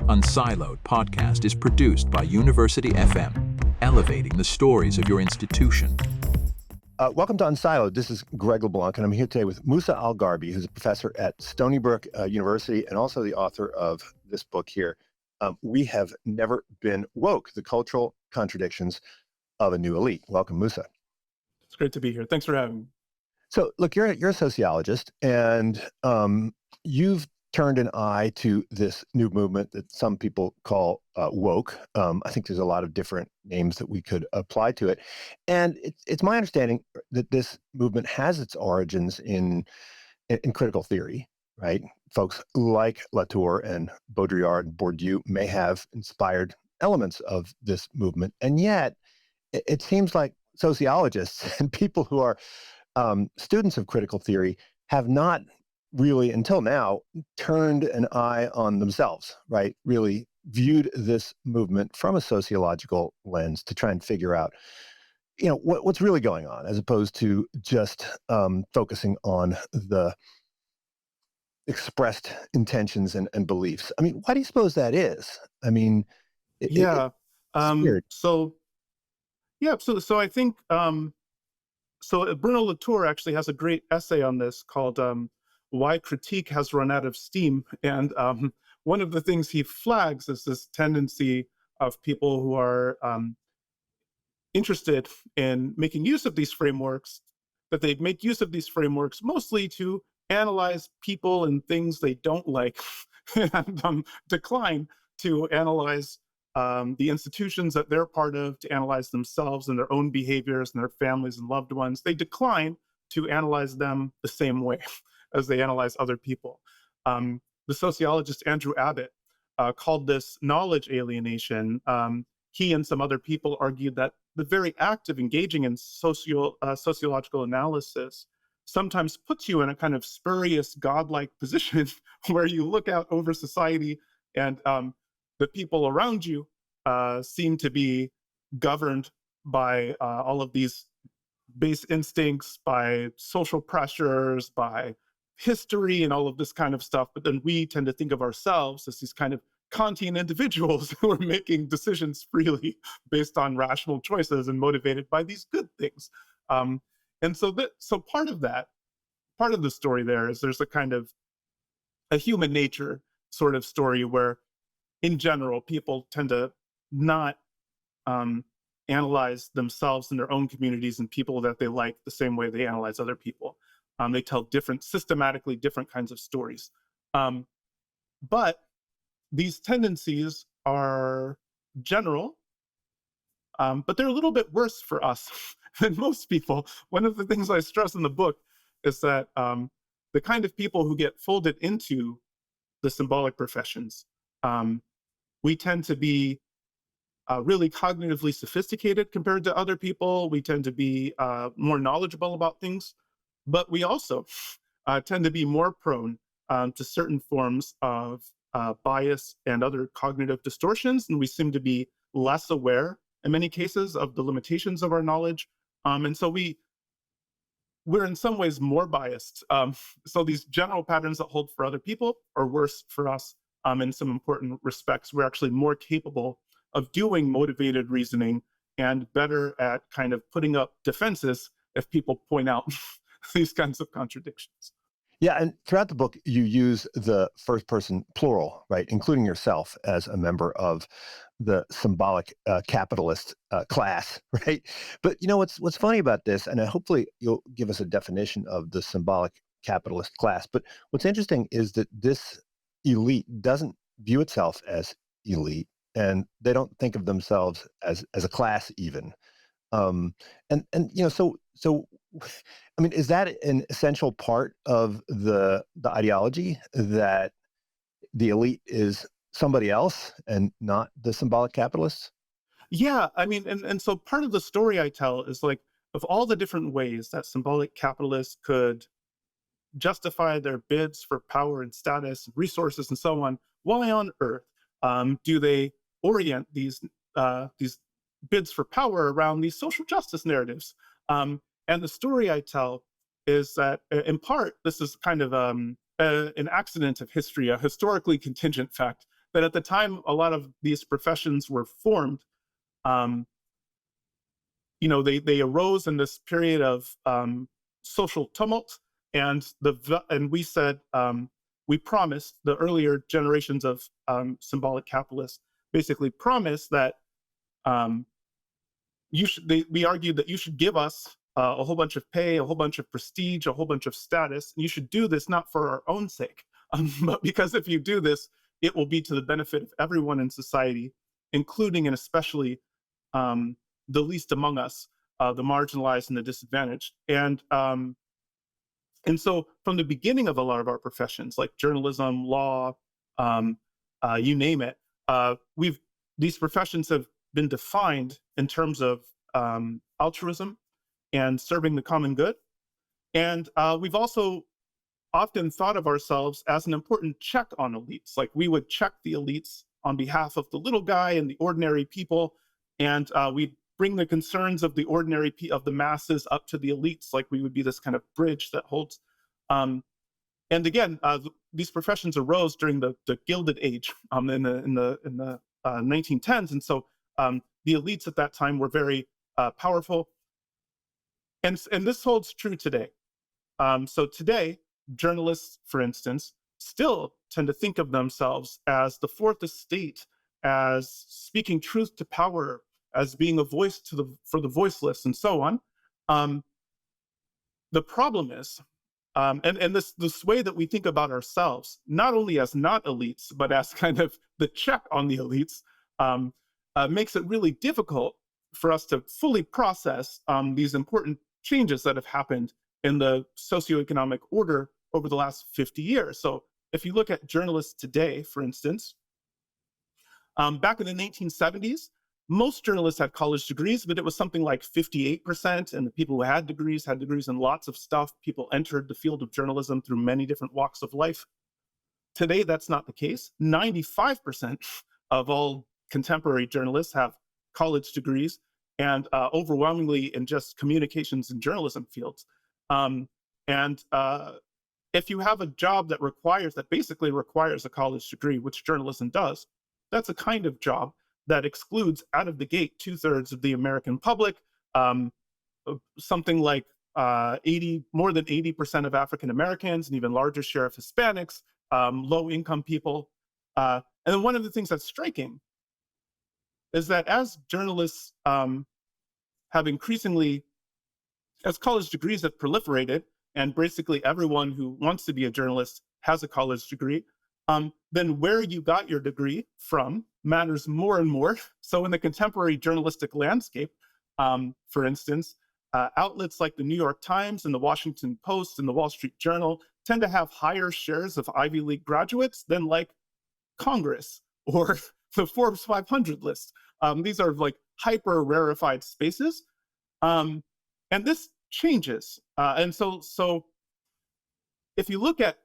Unsiloed podcast is produced by University FM, elevating the stories of your institution. Welcome to Unsiloed. This is Greg LeBlanc, and I'm here today with Musa al-Gharbi, who's a professor at Stony Brook University and also the author of this book here. We Have Never Been Woke, The Cultural Contradictions of a New Elite. Welcome, Musa. It's great to be here. Thanks for having me. So, look, you're a sociologist, and you've turned an eye to this new movement that some people call woke. I think there's a lot of different names that we could apply to it. And it's my understanding that this movement has its origins in critical theory, right? Folks like Latour and Baudrillard and Bourdieu may have inspired elements of this movement. And yet, it seems like sociologists and people who are students of critical theory have not really, until now, turned an eye on themselves, right? Really viewed this movement from a sociological lens to try and figure out, what's really going on, as opposed to just focusing on the expressed intentions and beliefs. I mean, why do you suppose that is? I mean, it's weird. So I think, Bruno Latour actually has a great essay on this called Why Critique Has Run Out of Steam. And one of the things he flags is this tendency of people who are interested in making use of these frameworks, that they make use of these frameworks mostly to analyze people and things they don't like and decline to analyze the institutions that they're part of, to analyze themselves and their own behaviors and their families and loved ones. They decline to analyze them the same way as they analyze other people. The sociologist Andrew Abbott called this knowledge alienation. He and some other people argued that the very act of engaging in sociological analysis sometimes puts you in a kind of spurious, godlike position where you look out over society and the people around you seem to be governed by all of these base instincts, by social pressures, by history and all of this kind of stuff. But then we tend to think of ourselves as these kind of Kantian individuals who are making decisions freely based on rational choices and motivated by these good things. So part of the story there is there's a kind of a human nature sort of story where, in general, people tend to not analyze themselves and their own communities and people that they like the same way they analyze other people. They tell systematically different kinds of stories. But these tendencies are general, but they're a little bit worse for us than most people. One of the things I stress in the book is that the kind of people who get folded into the symbolic professions, we tend to be really cognitively sophisticated compared to other people. We tend to be more knowledgeable about things, but we also tend to be more prone to certain forms of bias and other cognitive distortions, and we seem to be less aware in many cases of the limitations of our knowledge. And so we're in some ways more biased. So these general patterns that hold for other people are worse for us. In some important respects, we're actually more capable of doing motivated reasoning and better at kind of putting up defenses if people point out these kinds of contradictions. Yeah, and throughout the book, you use the first person plural, right, including yourself as a member of the symbolic capitalist class, right? But what's funny about this, and hopefully you'll give us a definition of the symbolic capitalist class, but what's interesting is that this elite doesn't view itself as elite, and they don't think of themselves as a class even. So I mean, is that an essential part of the ideology, that the elite is somebody else and not the symbolic capitalists? Yeah, I mean, and so part of the story I tell is like, of all the different ways that symbolic capitalists could justify their bids for power and status and resources and so on, why on earth do they orient these bids for power around these social justice narratives? And the story I tell is that, in part, this is kind of an accident of history, a historically contingent fact that at the time a lot of these professions were formed, um, they arose in this period of social tumult, and we said, we promised, the earlier generations of symbolic capitalists basically promised that we argued that you should give us a whole bunch of pay, a whole bunch of prestige, a whole bunch of status, and you should do this not for our own sake, but because if you do this, it will be to the benefit of everyone in society, including and especially the least among us, the marginalized and the disadvantaged. And so from the beginning of a lot of our professions, like journalism, law, you name it, these professions have been defined in terms of altruism and serving the common good. And we've also often thought of ourselves as an important check on elites. Like we would check the elites on behalf of the little guy and the ordinary people, and we bring the concerns of the of the masses up to the elites. Like we would be this kind of bridge that holds. And again, these professions arose during the Gilded Age in the 1910s, and so the elites at that time were very powerful. And this holds true today. So today, journalists, for instance, still tend to think of themselves as the fourth estate, as speaking truth to power, as being a voice for the voiceless, and so on. The problem is, and this way that we think about ourselves, not only as not elites, but as kind of the check on the elites, makes it really difficult for us to fully process these important changes that have happened in the socioeconomic order over the last 50 years. So if you look at journalists today, for instance, back in the 1970s, most journalists had college degrees, but it was something like 58%. And the people who had degrees in lots of stuff. People entered the field of journalism through many different walks of life. Today, that's not the case. 95% of all contemporary journalists have college degrees, and overwhelmingly in just communications and journalism fields. If you have a job that basically requires a college degree, which journalism does, that's a kind of job that excludes out of the gate 2/3 of the American public, something like more than 80% of African Americans, an even larger share of Hispanics, low income people. And then one of the things that's striking is that as journalists have increasingly, as college degrees have proliferated, and basically everyone who wants to be a journalist has a college degree, then where you got your degree from matters more and more. So in the contemporary journalistic landscape, for instance, outlets like the New York Times and the Washington Post and the Wall Street Journal tend to have higher shares of Ivy League graduates than like Congress or the Forbes 500 list. These are like hyper rarefied spaces. And this changes. And so if you look at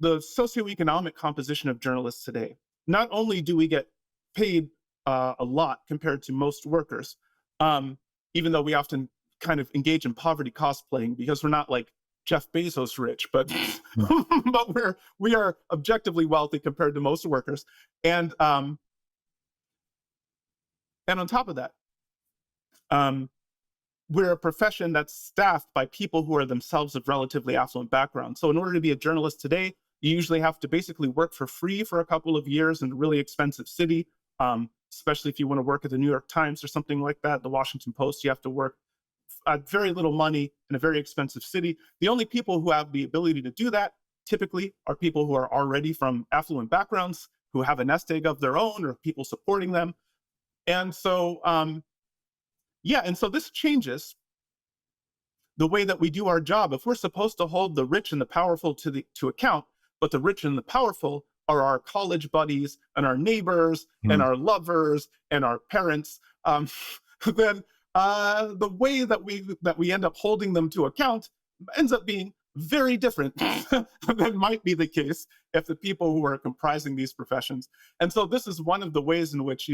the socioeconomic composition of journalists today, not only do we get paid a lot compared to most workers, even though we often kind of engage in poverty cosplaying because we're not like Jeff Bezos rich, but but we are objectively wealthy compared to most workers. And on top of that, we're a profession that's staffed by people who are themselves of relatively affluent backgrounds. So in order to be a journalist today, you usually have to basically work for free for a couple of years in a really expensive city, especially if you want to work at the New York Times or something like that, the Washington Post. You have to work at very little money in a very expensive city. The only people who have the ability to do that typically are people who are already from affluent backgrounds, who have a nest egg of their own or people supporting them. And so, and so this changes the way that we do our job. If we're supposed to hold the rich and the powerful to account, but the rich and the powerful are our college buddies and our neighbors and our lovers and our parents, then the way that we end up holding them to account ends up being very different than might be the case if the people who are comprising these professions. And so this is one of the ways in which,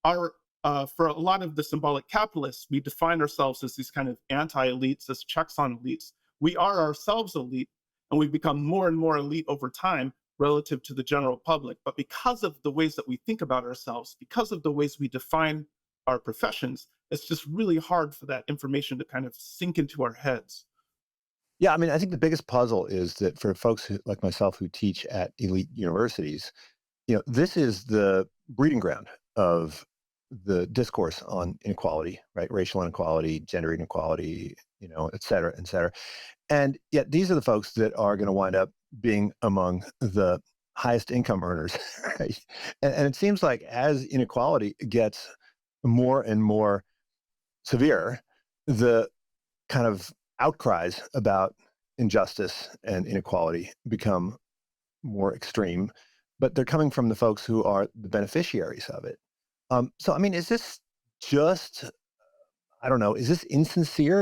for a lot of the symbolic capitalists, we define ourselves as these kind of anti-elites, as checks on elites. We are ourselves elite, and we've become more and more elite over time, relative to the general public. But because of the ways that we think about ourselves, because of the ways we define our professions, it's just really hard for that information to kind of sink into our heads. Yeah, I mean, I think the biggest puzzle is that for folks like myself who teach at elite universities, this is the breeding ground of the discourse on inequality, right? Racial inequality, gender inequality, et cetera, et cetera. And yet these are the folks that are going to wind up being among the highest income earners, right? And it seems like as inequality gets more and more severe, the kind of outcries about injustice and inequality become more extreme, but they're coming from the folks who are the beneficiaries of it. So, I mean, is this just, I don't know, is this insincere?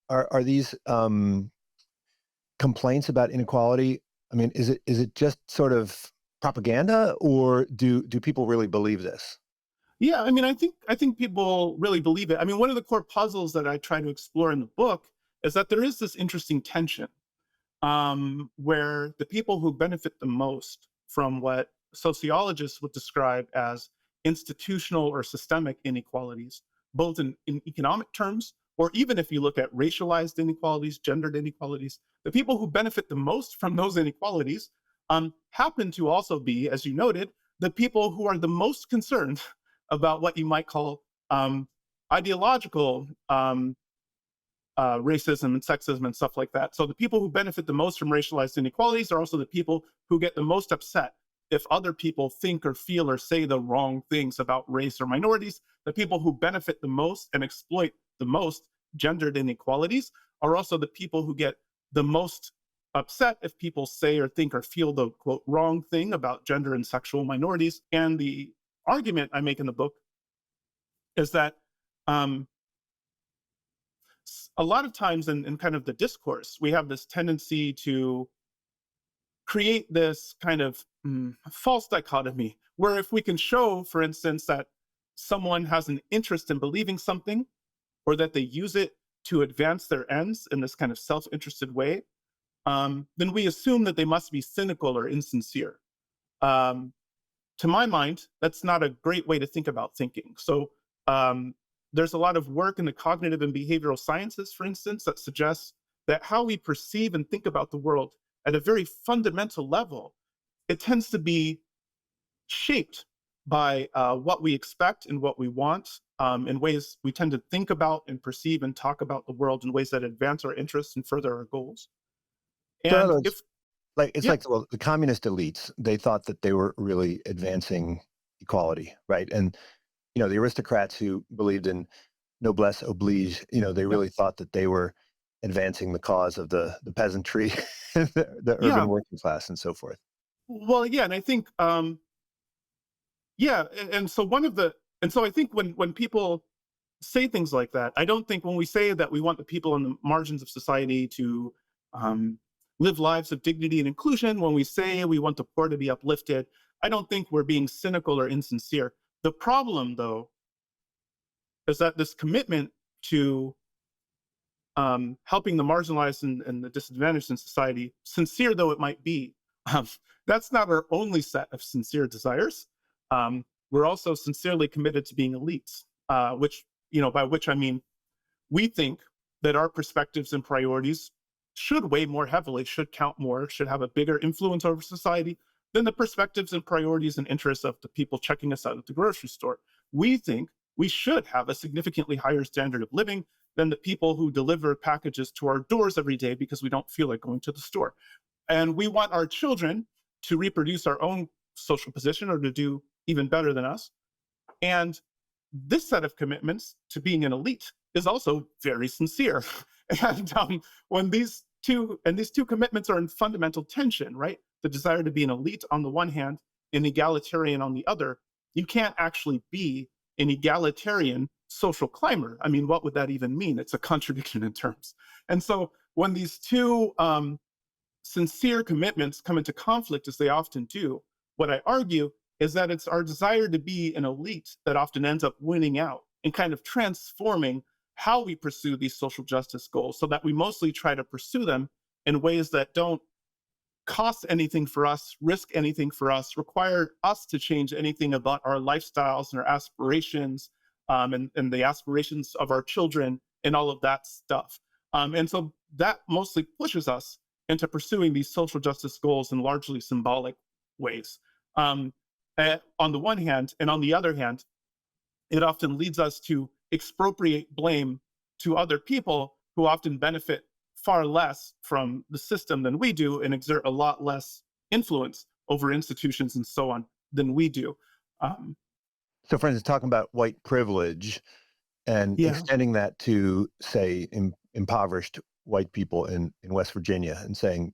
Are these complaints about inequality? I mean, is it just sort of propaganda, or do people really believe this? Yeah, I mean, I think people really believe it. I mean, one of the core puzzles that I try to explore in the book is that there is this interesting tension where the people who benefit the most from what sociologists would describe as institutional or systemic inequalities, both in economic terms, or even if you look at racialized inequalities, gendered inequalities, the people who benefit the most from those inequalities happen to also be, as you noted, the people who are the most concerned about what you might call ideological racism and sexism and stuff like that. So the people who benefit the most from racialized inequalities are also the people who get the most upset if other people think or feel or say the wrong things about race or minorities. The people who benefit the most and exploit the most gendered inequalities are also the people who get the most upset if people say or think or feel the quote wrong thing about gender and sexual minorities. And the argument I make in the book is that a lot of times in kind of the discourse, we have this tendency to create this kind of false dichotomy where if we can show, for instance, that someone has an interest in believing something or that they use it to advance their ends in this kind of self-interested way, then we assume that they must be cynical or insincere. To my mind, that's not a great way to think about thinking. So there's a lot of work in the cognitive and behavioral sciences, for instance, that suggests that how we perceive and think about the world at a very fundamental level, it tends to be shaped by what we expect and what we want, in ways we tend to think about and perceive and talk about the world in ways that advance our interests and further our goals. So in other And words, if, it's yeah, like, well, the communist elites, they thought that they were really advancing equality, right? And the aristocrats who believed in noblesse oblige, they yeah, really thought that they were advancing the cause of the peasantry, the urban yeah, working class, and so forth. well, yeah, and I think, yeah, and so I think when people say things like that, I don't think when we say that we want the people on the margins of society to um, live lives of dignity and inclusion, when we say we want the poor to be uplifted, I don't think we're being cynical or insincere. The problem, though, is that this commitment to helping the marginalized and the disadvantaged in society, sincere though it might be, um, that's not our only set of sincere desires. We're also sincerely committed to being elites, which, by which I mean, we think that our perspectives and priorities should weigh more heavily, should count more, should have a bigger influence over society than the perspectives and priorities and interests of the people checking us out at the grocery store. We think we should have a significantly higher standard of living than the people who deliver packages to our doors every day because we don't feel like going to the store. And we want our children to reproduce our own social position or to do even better than us. And this set of commitments to being an elite is also very sincere. And when these two commitments are in fundamental tension, right? The desire to be an elite on the one hand, and egalitarian on the other, you can't actually be an egalitarian social climber. I mean, what would that even mean? It's a contradiction in terms. And so when these two sincere commitments come into conflict, as they often do, what I argue is that it's our desire to be an elite that often ends up winning out and kind of transforming how we pursue these social justice goals so that we mostly try to pursue them in ways that don't cost anything for us, risk anything for us, require us to change anything about our lifestyles and our aspirations, and the aspirations of our children and all of that stuff. And so that mostly pushes us into pursuing these social justice goals in largely symbolic ways. On the one hand, and on the other hand, it often leads us to expropriate blame to other people who often benefit far less from the system than we do and exert a lot less influence over institutions and so on than we do. Um, So, for instance, talking about white privilege and yeah, extending that to, say, impoverished white people in West Virginia, and saying,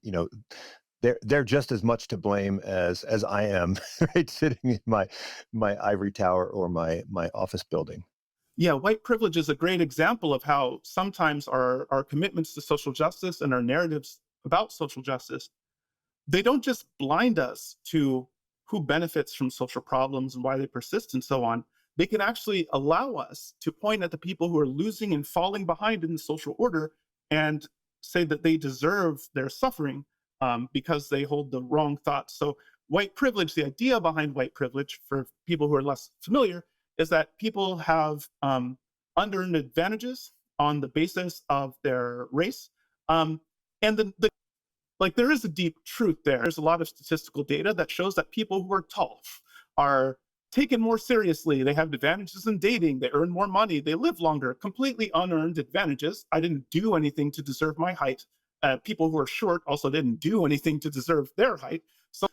they're just as much to blame as I am, right, sitting in my ivory tower or my office building. yeah, white privilege is a great example of how sometimes our commitments to social justice and our narratives about social justice, they don't just blind us to who benefits from social problems and why they persist and so on. They can actually allow us to point at the people who are losing and falling behind in the social order and say that they deserve their suffering, because they hold the wrong thoughts. So, white privilege, the idea behind white privilege for people who are less familiar, is that people have unearned advantages on the basis of their race. Um, and like there is a deep truth there. There's a lot of statistical data that shows that people who are tall are taken more seriously. They have advantages in dating. They earn more money. They live longer. Completely unearned advantages. I didn't do anything to deserve my height. People who are short also didn't do anything to deserve their height.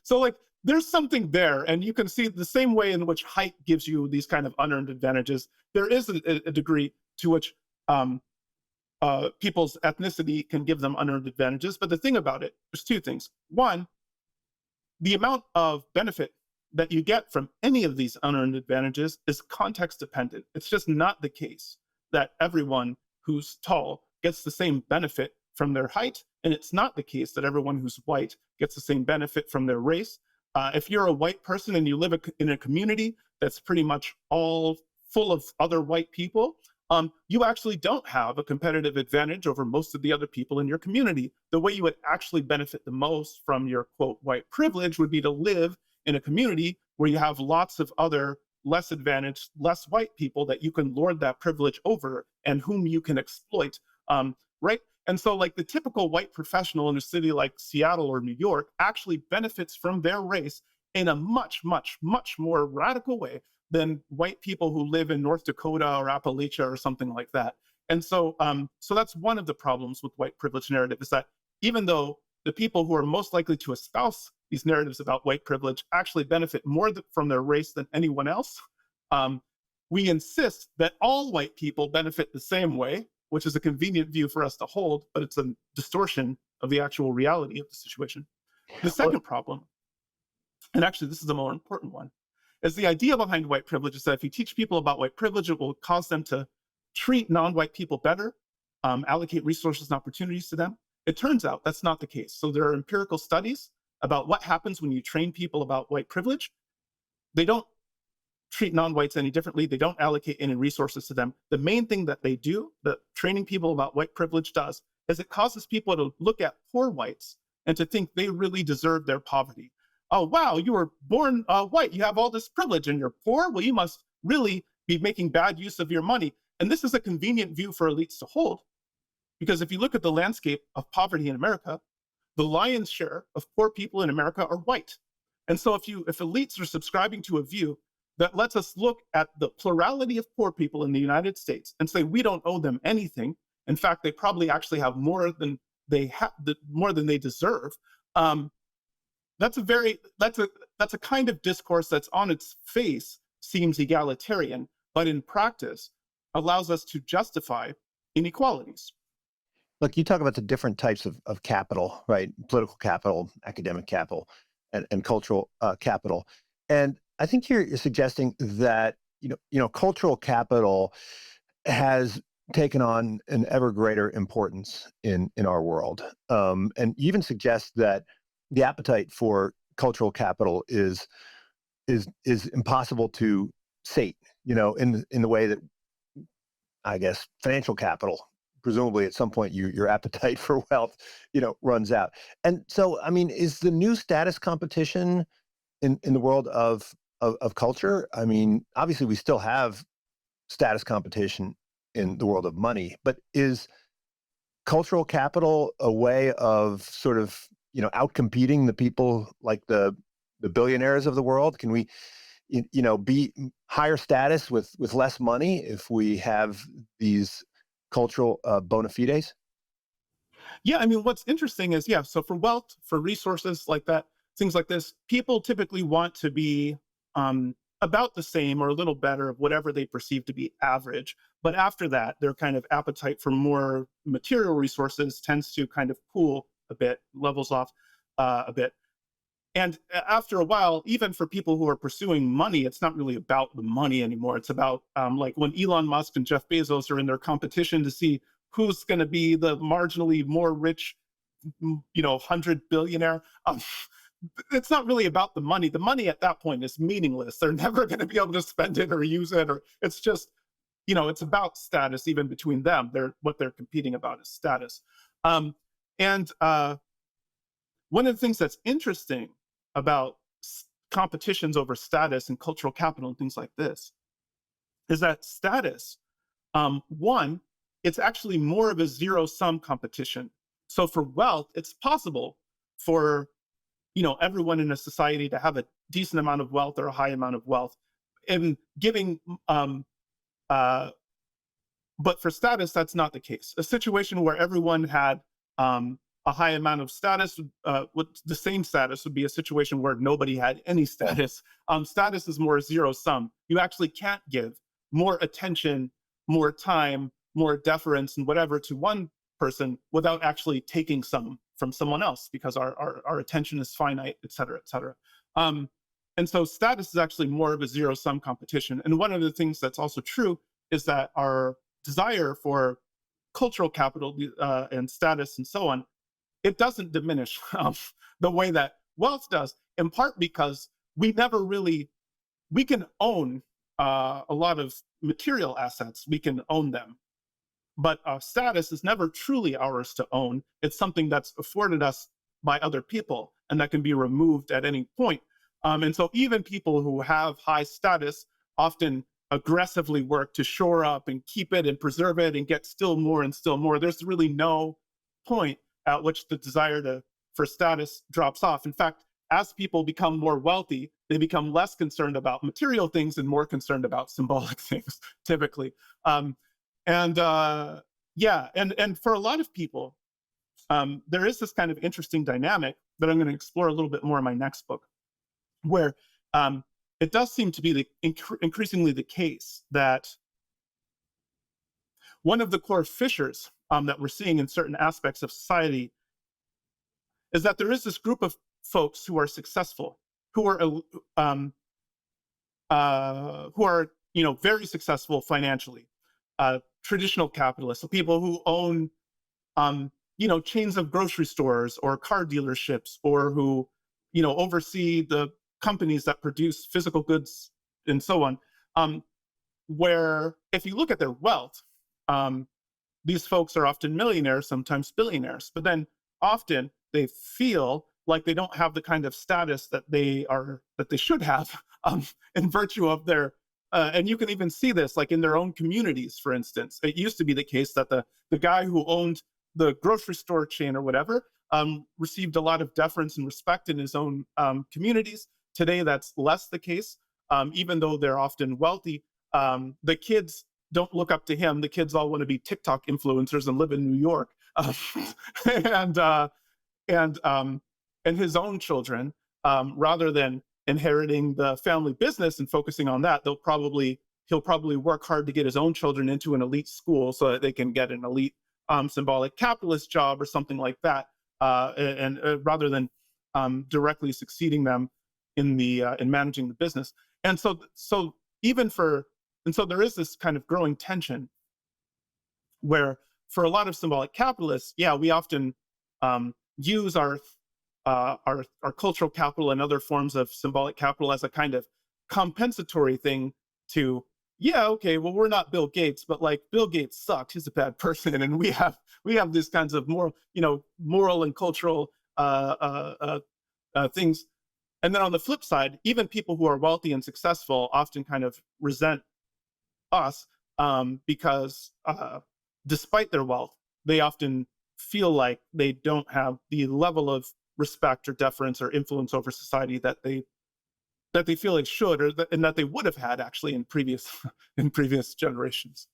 So like there's something there, and you can see the same way in which height gives you these kind of unearned advantages. There is a degree to which um, people's ethnicity can give them unearned advantages. But the thing about it, there's two things. One, the amount of benefit that you get from any of these unearned advantages is context dependent. It's just not the case that everyone who's tall gets the same benefit from their height. And it's not the case that everyone who's white gets the same benefit from their race. If you're a white person and you live in a community that's pretty much all full of other white people, you actually don't have a competitive advantage over most of the other people in your community. The way you would actually benefit the most from your quote white privilege would be to live in a community where you have lots of other less advantaged, less white people that you can lord that privilege over and whom you can exploit, right? And so like the typical white professional in a city like Seattle or New York actually benefits from their race in a much, much, much more radical way than white people who live in North Dakota or Appalachia or something like that. And so, so that's one of the problems with white privilege narrative, is that even though the people who are most likely to espouse these narratives about white privilege actually benefit more from their race than anyone else, we insist that all white people benefit the same way, which is a convenient view for us to hold, but it's a distortion of the actual reality of the situation. The Well, second problem, and actually this is the more important one, is the idea behind white privilege is that if you teach people about white privilege, it will cause them to treat non-white people better, allocate resources and opportunities to them. It turns out that's not the case. So there are empirical studies about what happens when you train people about white privilege. They don't treat non-whites any differently. They don't allocate any resources to them. The main thing that they do, that training people about white privilege does, is it causes people to look at poor whites and to think they really deserve their poverty. Oh, wow, you were born white. You have all this privilege and you're poor. Well, you must really be making bad use of your money. And this is a convenient view for elites to hold, because if you look at the landscape of poverty in America, the lion's share of poor people in America are white. And so if elites are subscribing to a view that lets us look at the plurality of poor people in the United States and say we don't owe them anything. In fact, they probably actually have more than they deserve. That's a kind of discourse that's on its face seems egalitarian, but in practice allows us to justify inequalities. look, you talk about the different types of capital, right? Political capital, academic capital, and cultural capital. And I think you're suggesting that cultural capital has taken on an ever greater importance in our world, and you even suggest that the appetite for cultural capital is impossible to sate. In the way that I guess financial capital presumably at some point your appetite for wealth, runs out. And so, I mean, is the new status competition in the world of culture? I mean, obviously we still have status competition in the world of money, but is cultural capital a way of sort of, outcompeting the people like the billionaires of the world? Can we, be higher status with less money if we have these cultural bona fides? Yeah, I mean, what's interesting is, yeah, so for wealth, for resources like that, things like this, people typically want to be about the same or a little better of whatever they perceive to be average. But after that, their kind of appetite for more material resources tends to kind of cool a bit, levels off a bit. And after a while, even for people who are pursuing money, it's not really about the money anymore. It's about like when Elon Musk and Jeff Bezos are in their competition to see who's going to be the marginally more rich, 100 billionaire. It's not really about the money. The money at that point is meaningless. They're never going to be able to spend it or use it, or it's just, it's about status even between them. What they're competing about is status. And one of the things that's interesting about competitions over status and cultural capital and things like this is that status, one, it's actually more of a zero-sum competition. So for wealth, it's possible for everyone in a society to have a decent amount of wealth or a high amount of wealth, and giving. But for status, that's not the case. A situation where everyone had a high amount of status, with the same status, would be a situation where nobody had any status. Status is more zero sum. You actually can't give more attention, more time, more deference, and whatever to one person without actually taking some from someone else, because our attention is finite, et cetera, et cetera. And so status is actually more of a zero-sum competition. And one of the things that's also true is that our desire for cultural capital and status and so on, it doesn't diminish the way that wealth does, in part because we can own a lot of material assets, we can own them. But status is never truly ours to own. It's something that's afforded us by other people and that can be removed at any point. And so even people who have high status often aggressively work to shore up and keep it and preserve it and get still more and still more. There's really no point at which the desire for status drops off. In fact, as people become more wealthy, they become less concerned about material things and more concerned about symbolic things, typically. And for a lot of people, there is this kind of interesting dynamic that I'm going to explore a little bit more in my next book, where it does seem to be increasingly the case that one of the core fissures that we're seeing in certain aspects of society is that there is this group of folks who are successful, who are very successful financially, traditional capitalists, so people who own chains of grocery stores or car dealerships, or who oversee the companies that produce physical goods and so on, where if you look at their wealth, these folks are often millionaires, sometimes billionaires, but then often they feel like they don't have the kind of status that they should have in virtue of their and you can even see this like in their own communities. For instance, it used to be the case that the guy who owned the grocery store chain or whatever received a lot of deference and respect in his own communities. Today, that's less the case. Even though they're often wealthy, the kids don't look up to him. The kids all want to be TikTok influencers and live in New York. And his own children, rather than inheriting the family business and focusing on that, he'll probably work hard to get his own children into an elite school so that they can get an elite symbolic capitalist job or something like that, and rather than directly succeeding them in managing the business. And so there is this kind of growing tension where for a lot of symbolic capitalists, we often use our cultural capital and other forms of symbolic capital as a kind of compensatory thing to yeah, okay, well, we're not Bill Gates, but like Bill Gates sucked. He's a bad person, and we have these kinds of moral and cultural things. And then on the flip side, even people who are wealthy and successful often kind of resent us because despite their wealth, they often feel like they don't have the level of respect or deference or influence over society that they feel they should, and that they would have had actually in previous in previous generations.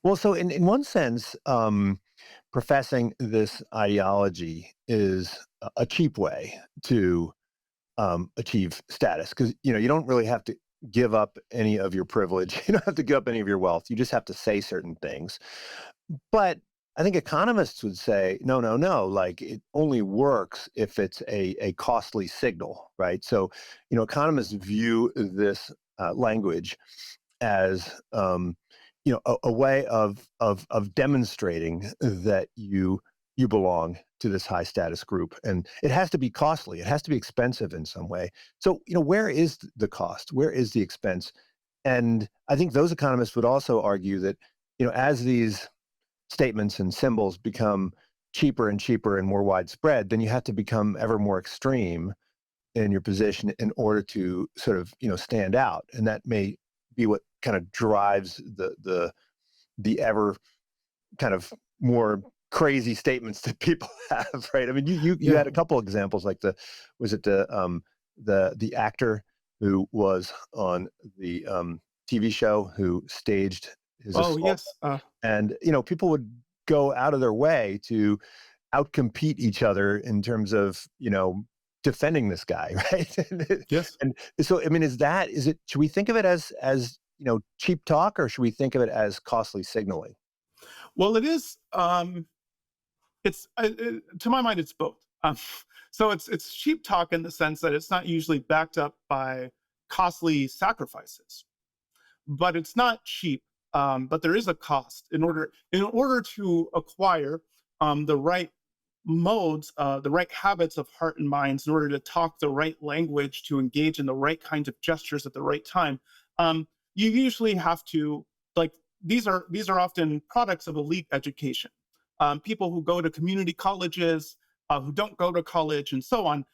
Well, so in one sense, professing this ideology is a cheap way to achieve status, because you don't really have to give up any of your privilege. You don't have to give up any of your wealth. You just have to say certain things. But I think economists would say, no, no, no. Like, it only works if it's a costly signal, right? So, economists view this language as a way of demonstrating that you belong to this high status group, and it has to be costly. It has to be expensive in some way. So where is the cost? Where is the expense? And I think those economists would also argue that as these statements and symbols become cheaper and cheaper and more widespread, then you have to become ever more extreme in your position in order to sort of stand out, and that may be what kind of drives the ever kind of more crazy statements that people have, right? I mean, you Yeah. had a couple examples, like the actor who was on the TV show who staged his Oh assault, yes. and people would go out of their way to outcompete each other in terms of defending this guy, right? Yes. And so, I mean, should we think of it as cheap talk, or should we think of it as costly signaling? Well, it is. It's to my mind, it's both. So it's cheap talk in the sense that it's not usually backed up by costly sacrifices, but it's not cheap. But there is a cost in order to acquire the right modes, the right habits of heart and minds, in order to talk the right language, to engage in the right kinds of gestures at the right time. You usually have to, like, these are often products of elite education. People who go to community colleges, who don't go to college, and so on.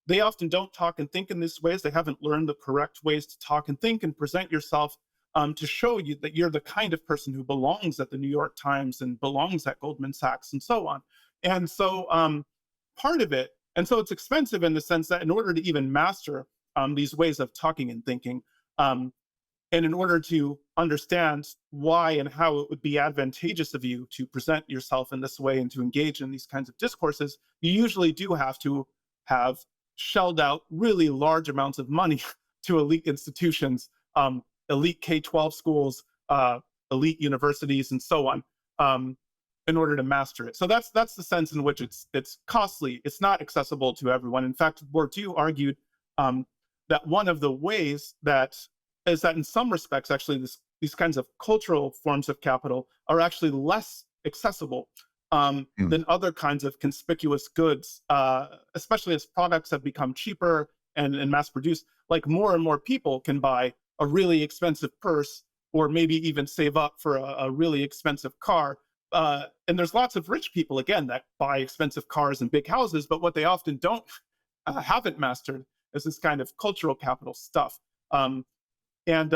They often don't talk and think in these ways. They haven't learned the correct ways to talk and think and present yourself, to show you that you're the kind of person who belongs at the New York Times and belongs at Goldman Sachs and so on. And so part of it, and so it's expensive in the sense that in order to even master these ways of talking and thinking, um, and in order to understand why and how it would be advantageous of you to present yourself in this way and to engage in these kinds of discourses, you usually do have to have shelled out really large amounts of money to elite institutions, elite K-12 schools, elite universities, and so on, in order to master it. So that's the sense in which it's costly. It's not accessible to everyone. In fact, Bourdieu argued that one of the ways that is that in some respects, actually, these kinds of cultural forms of capital are actually less accessible Mm. than other kinds of conspicuous goods, especially as products have become cheaper and mass produced. Like, more and more people can buy a really expensive purse, or maybe even save up for a really expensive car. And there's lots of rich people, again, that buy expensive cars and big houses, but what they often haven't mastered is this kind of cultural capital stuff. Um, and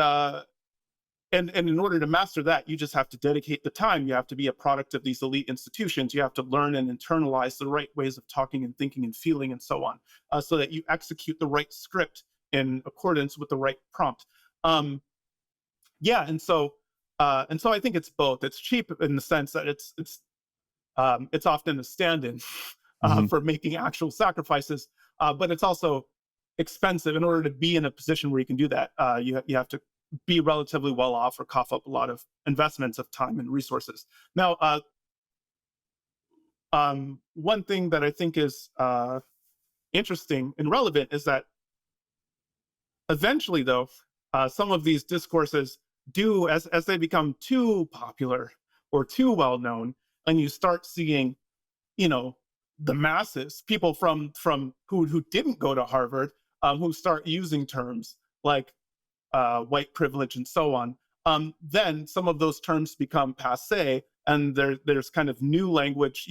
and in order to master that, you just have to dedicate the time. You have to be a product of these elite institutions. You have to learn and internalize the right ways of talking and thinking and feeling and so on, so that you execute the right script in accordance with the right prompt. Yeah, and so I think it's both. It's cheap in the sense that it's often a stand-in Mhm. for making actual sacrifices, but it's also expensive. In order to be in a position where you can do that, you have to be relatively well off or cough up a lot of investments of time and resources. Now, one thing that I think is interesting and relevant is that eventually, though, some of these discourses do, as they become too popular or too well known, and you start seeing, you know, the masses, people from who didn't go to Harvard, who start using terms like white privilege and so on, then some of those terms become passé, and there's kind of new language,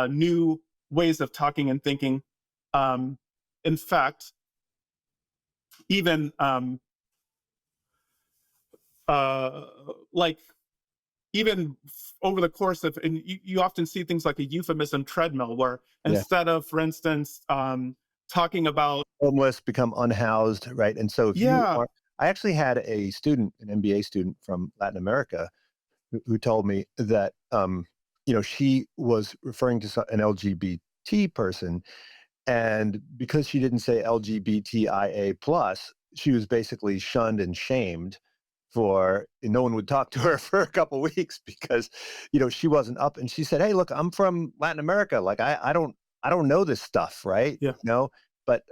new ways of talking and thinking. In fact, even like even over the course of, and you often see things like a euphemism treadmill, where Yeah. instead of, for instance, talking about, Homeless become unhoused, right? And so if you yeah, are, I actually had a student, an MBA student from Latin America, who told me that, she was referring to an LGBT person, and because she didn't say LGBTIA plus, she was basically shunned and shamed for, no one would talk to her for a couple weeks because, she wasn't up. And she said, "Hey, look, I'm from Latin America. Like, I don't know this stuff, right? yeah, But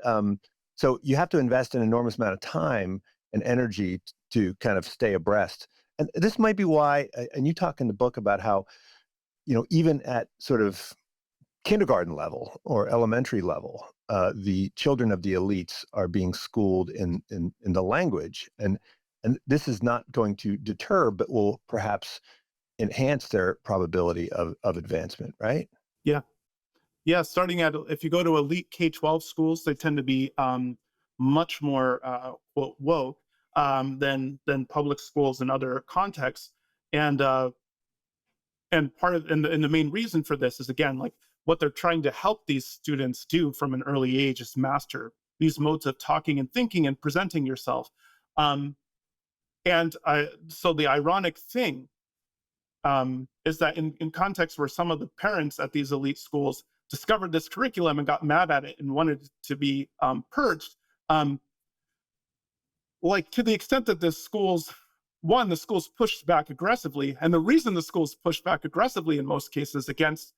so you have to invest an enormous amount of time and energy to kind of stay abreast. And this might be why, and you talk in the book about how, even at sort of kindergarten level or elementary level, the children of the elites are being schooled in the language, and this is not going to deter, but will perhaps enhance their probability of advancement, right? yeah. Yeah, starting at, if you go to elite K-12 schools, they tend to be much more quote, woke than public schools in other contexts. And part of, and the main reason for this is, again, like, what they're trying to help these students do from an early age is master these modes of talking and thinking and presenting yourself. Um, so the ironic thing is that in contexts where some of the parents at these elite schools discovered this curriculum and got mad at it and wanted it to be purged, um, like, to the extent that the schools pushed back aggressively, and the reason the schools pushed back aggressively in most cases against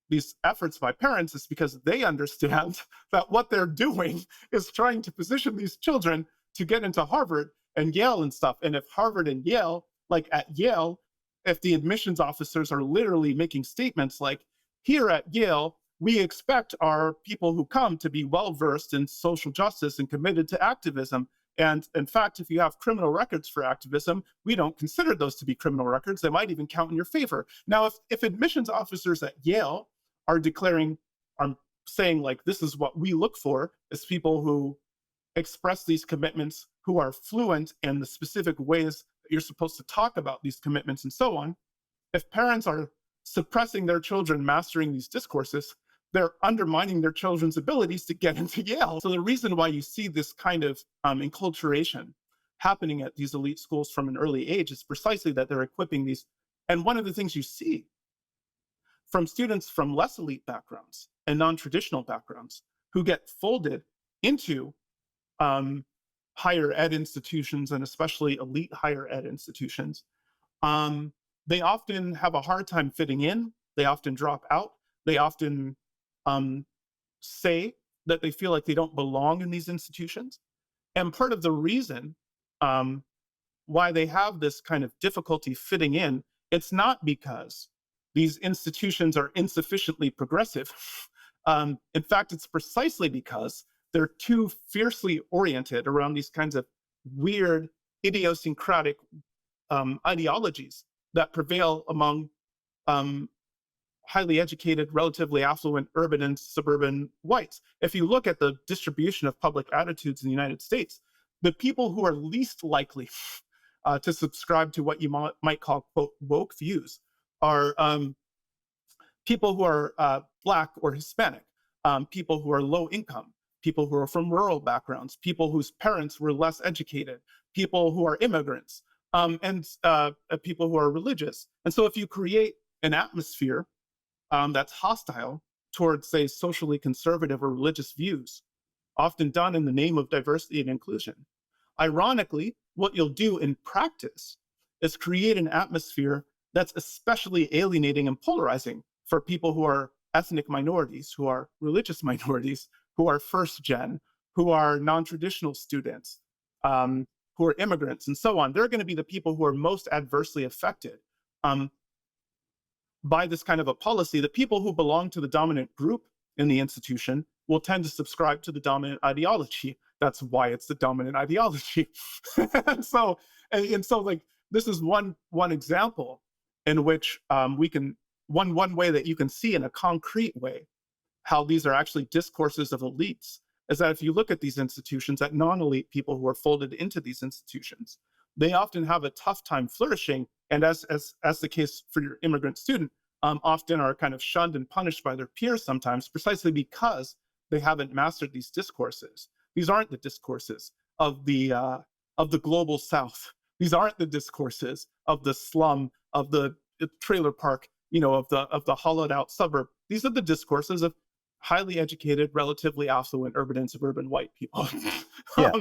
these efforts by parents is because they understand that what they're doing is trying to position these children to get into Harvard and Yale and stuff. And if Harvard and Yale, like at Yale, if the admissions officers are literally making statements like, here at Yale, we expect our people who come to be well versed in social justice and committed to activism. And in fact, if you have criminal records for activism, we don't consider those to be criminal records. They might even count in your favor. Now, if admissions officers at Yale are saying, like, this is what we look for as people who express these commitments, who are fluent in the specific ways that you're supposed to talk about these commitments and so on, if parents are suppressing their children mastering these discourses, they're undermining their children's abilities to get into Yale. So the reason why you see this kind of enculturation happening at these elite schools from an early age is precisely that they're equipping these. And one of the things you see from students from less elite backgrounds and non-traditional backgrounds who get folded into higher ed institutions, and especially elite higher ed institutions, they often have a hard time fitting in. They often drop out. They often say that they feel like they don't belong in these institutions. And part of the reason why they have this kind of difficulty fitting in, it's not because these institutions are insufficiently progressive. In fact, it's precisely because they're too fiercely oriented around these kinds of weird, idiosyncratic ideologies that prevail among highly educated, relatively affluent urban and suburban whites. If you look at the distribution of public attitudes in the United States, the people who are least likely to subscribe to what you might call, quote, woke views are people who are Black or Hispanic, people who are low income, people who are from rural backgrounds, people whose parents were less educated, people who are immigrants, and people who are religious. And so if you create an atmosphere that's hostile towards, say, socially conservative or religious views, often done in the name of diversity and inclusion, ironically, what you'll do in practice is create an atmosphere that's especially alienating and polarizing for people who are ethnic minorities, who are religious minorities, who are first gen, who are non-traditional students, who are immigrants, and so on. They're going to be the people who are most adversely affected by this kind of a policy. The people who belong to the dominant group in the institution will tend to subscribe to the dominant ideology. That's why it's the dominant ideology. and so like, this is one example in which we can one way that you can see in a concrete way how these are actually discourses of elites is that if you look at these institutions, at non-elite people who are folded into these institutions, they often have a tough time flourishing, and as the case for your immigrant student, often are kind of shunned and punished by their peers sometimes, precisely because they haven't mastered these discourses. These aren't the discourses of the global South. These aren't the discourses of the slum, of the trailer park, of the hollowed out suburb. These are the discourses of highly educated, relatively affluent urban and suburban white people. Yeah.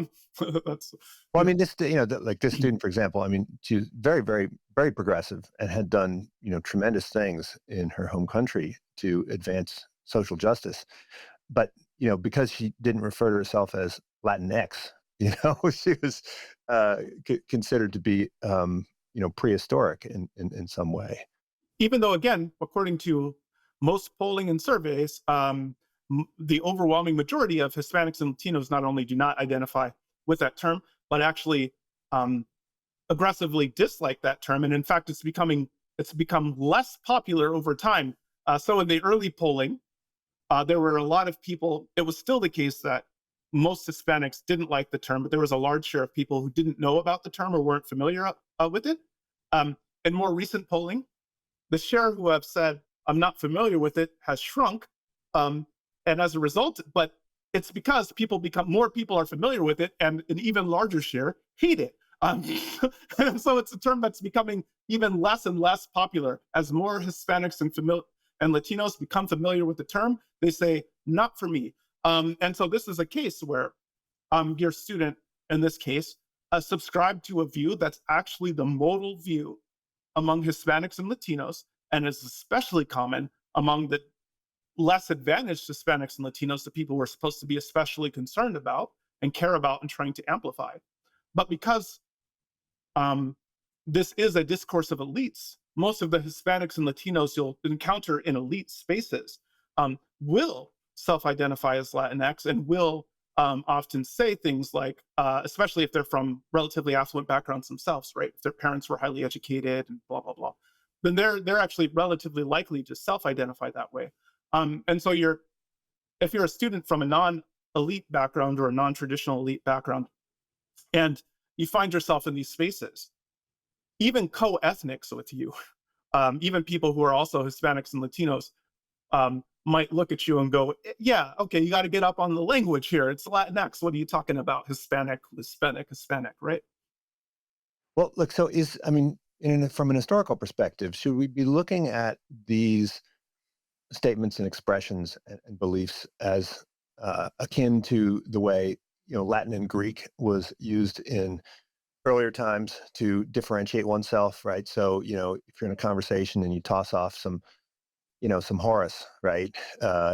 That's, Well, I mean, this, like this student, for example, I mean, she was very, very, very progressive and had done, tremendous things in her home country to advance social justice. But, because she didn't refer to herself as Latinx, she was considered to be, prehistoric in some way. even though, again, according to most polling and surveys, the overwhelming majority of Hispanics and Latinos not only do not identify with that term, but actually aggressively dislike that term. And in fact, it's become less popular over time. So in the early polling, there were a lot of people. It was still the case that most Hispanics didn't like the term, but there was a large share of people who didn't know about the term or weren't familiar with it. In more recent polling, the share who have said, I'm not familiar with it, has shrunk. And as a result, but it's because more people are familiar with it, and an even larger share hate it. And so it's a term that's becoming even less and less popular as more Hispanics and Latinos become familiar with the term. They say, not for me. And so this is a case where your student, in this case, subscribed to a view that's actually the modal view among Hispanics and Latinos, and is especially common among the less advantaged Hispanics and Latinos, the people we're supposed to be especially concerned about and care about and trying to amplify. But because this is a discourse of elites, most of the Hispanics and Latinos you'll encounter in elite spaces will self-identify as Latinx and will often say things like, especially if they're from relatively affluent backgrounds themselves, right? If their parents were highly educated and blah, blah, blah, then they're actually relatively likely to self-identify that way. And so if you're a student from a non-elite background or a non-traditional elite background, and you find yourself in these spaces, even co-ethnics with you, even people who are also Hispanics and Latinos, might look at you and go, yeah, okay, you got to get up on the language here. It's Latinx. What are you talking about? Hispanic, right? Well, look, so from an historical perspective, should we be looking at these statements and expressions and beliefs as akin to the way Latin and Greek was used in earlier times to differentiate oneself, right? So if you're in a conversation and you toss off some Horace, right,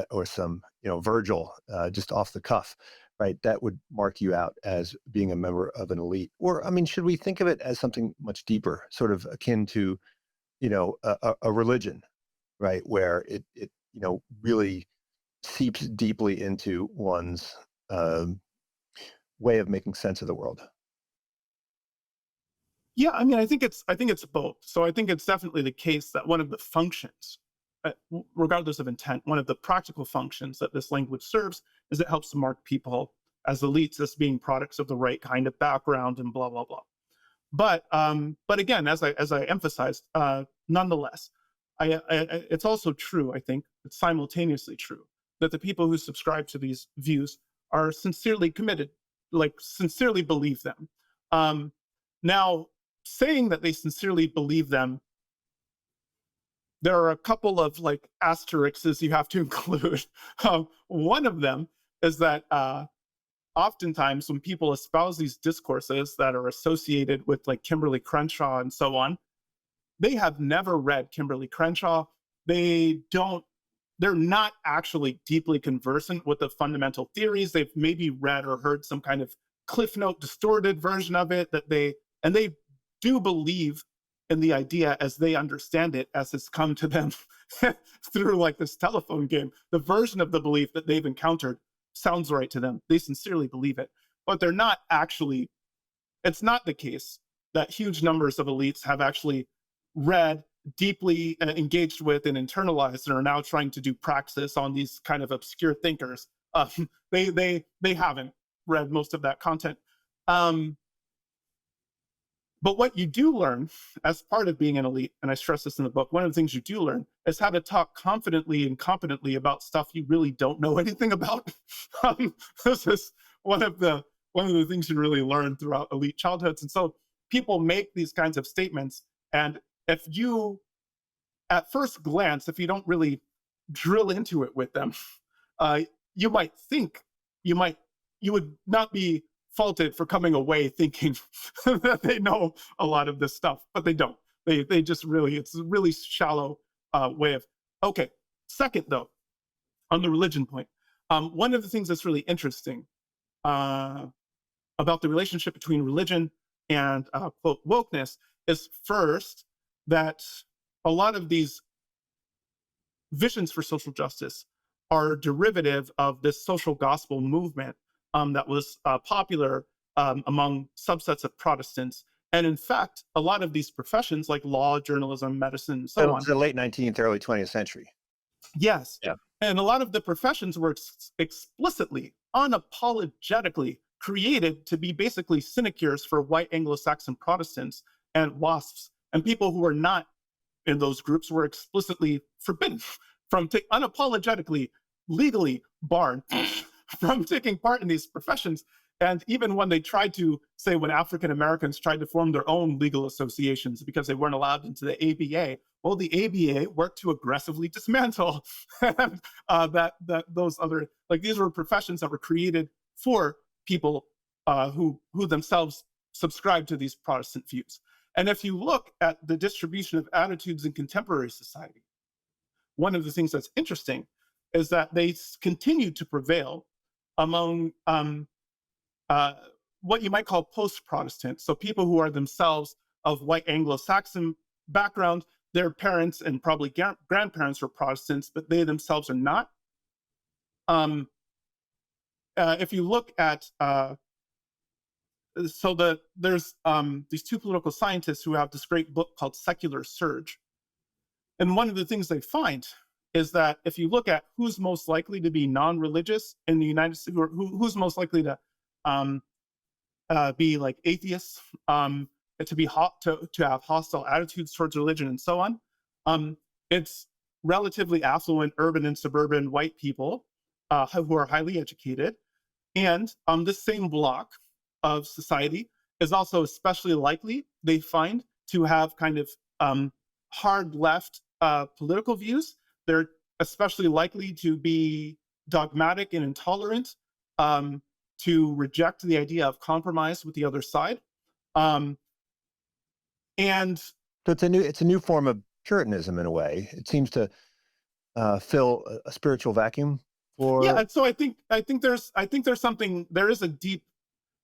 or some Virgil, just off the cuff, right, that would mark you out as being a member of an elite. Or should we think of it as something much deeper, sort of akin to a religion, right, where it really seeps deeply into one's way of making sense of the world? Yeah, I think it's both. So I think it's definitely the case that one of the functions, regardless of intent, one of the practical functions that this language serves is it helps to mark people as elites, as being products of the right kind of background and blah, blah, blah. But again, as I emphasized, nonetheless, it's also true, I think, it's simultaneously true, that the people who subscribe to these views are sincerely committed, like sincerely believe them. Now, saying that they sincerely believe them, there are a couple of asterisks you have to include. One of them is that oftentimes when people espouse these discourses that are associated with Kimberly Crenshaw and so on, they have never read Kimberly Crenshaw. They're not actually deeply conversant with the fundamental theories. They've maybe read or heard some kind of Cliff Note distorted version of it they do believe in the idea as they understand it, as it's come to them through this telephone game. The version of the belief that they've encountered sounds right to them. They sincerely believe it, but they're not actually, it's not the case that huge numbers of elites have actually read, deeply engaged with, and internalized, and are now trying to do praxis on these kind of obscure thinkers. They haven't read most of that content. But what you do learn as part of being an elite, and I stress this in the book, one of the things you do learn is how to talk confidently and competently about stuff you really don't know anything about. This is one of the things you really learn throughout elite childhoods. And so people make these kinds of statements, and if you, at first glance, if you don't really drill into it with them, you might think you would not be faulted for coming away thinking that they know a lot of this stuff, but they don't. They just really, it's a really shallow way of. Okay. Second, though, on the religion point, one of the things that's really interesting about the relationship between religion and quote wokeness is first that a lot of these visions for social justice are derivative of this social gospel movement that was popular among subsets of Protestants. And in fact, a lot of these professions like law, journalism, medicine, and so on. The late 19th, early 20th century. Yes. Yeah. And a lot of the professions were explicitly, unapologetically created to be basically sinecures for white Anglo-Saxon Protestants and WASPs. And people who were not in those groups were explicitly forbidden from unapologetically, legally barred from taking part in these professions. And even when they tried to, say, when African Americans tried to form their own legal associations because they weren't allowed into the ABA, well, the ABA worked to aggressively dismantle those other, like, these were professions that were created for people who themselves subscribed to these Protestant views. And if you look at the distribution of attitudes in contemporary society, one of the things that's interesting is that they continue to prevail among what you might call post-Protestant. So people who are themselves of white Anglo-Saxon background, their parents and probably grandparents were Protestants, but they themselves are not. If you look at, there's these two political scientists who have this great book called Secular Surge. And one of the things they find is that if you look at who's most likely to be non-religious in the United States, or who's most likely to be like atheists, to have hostile attitudes towards religion and so on, it's relatively affluent urban and suburban white people who are highly educated. And this same block of society is also especially likely, they find, to have kind of hard left political views. They're especially likely to be dogmatic and intolerant, to reject the idea of compromise with the other side. And so it's a new form of Puritanism in a way. It seems to fill a spiritual vacuum for. Yeah, and so I think there's something, there is a deep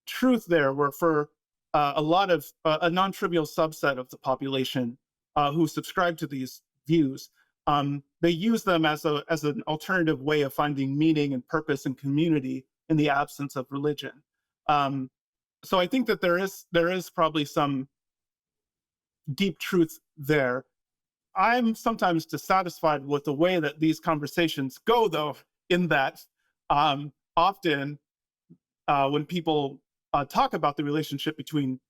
truth there where for a lot of a non-trivial subset of the population who subscribe to these views, they use them as an alternative way of finding meaning and purpose and community in the absence of religion. So I think that there is probably some deep truth there. I'm sometimes dissatisfied with the way that these conversations go, though, in that often when people talk about the relationship between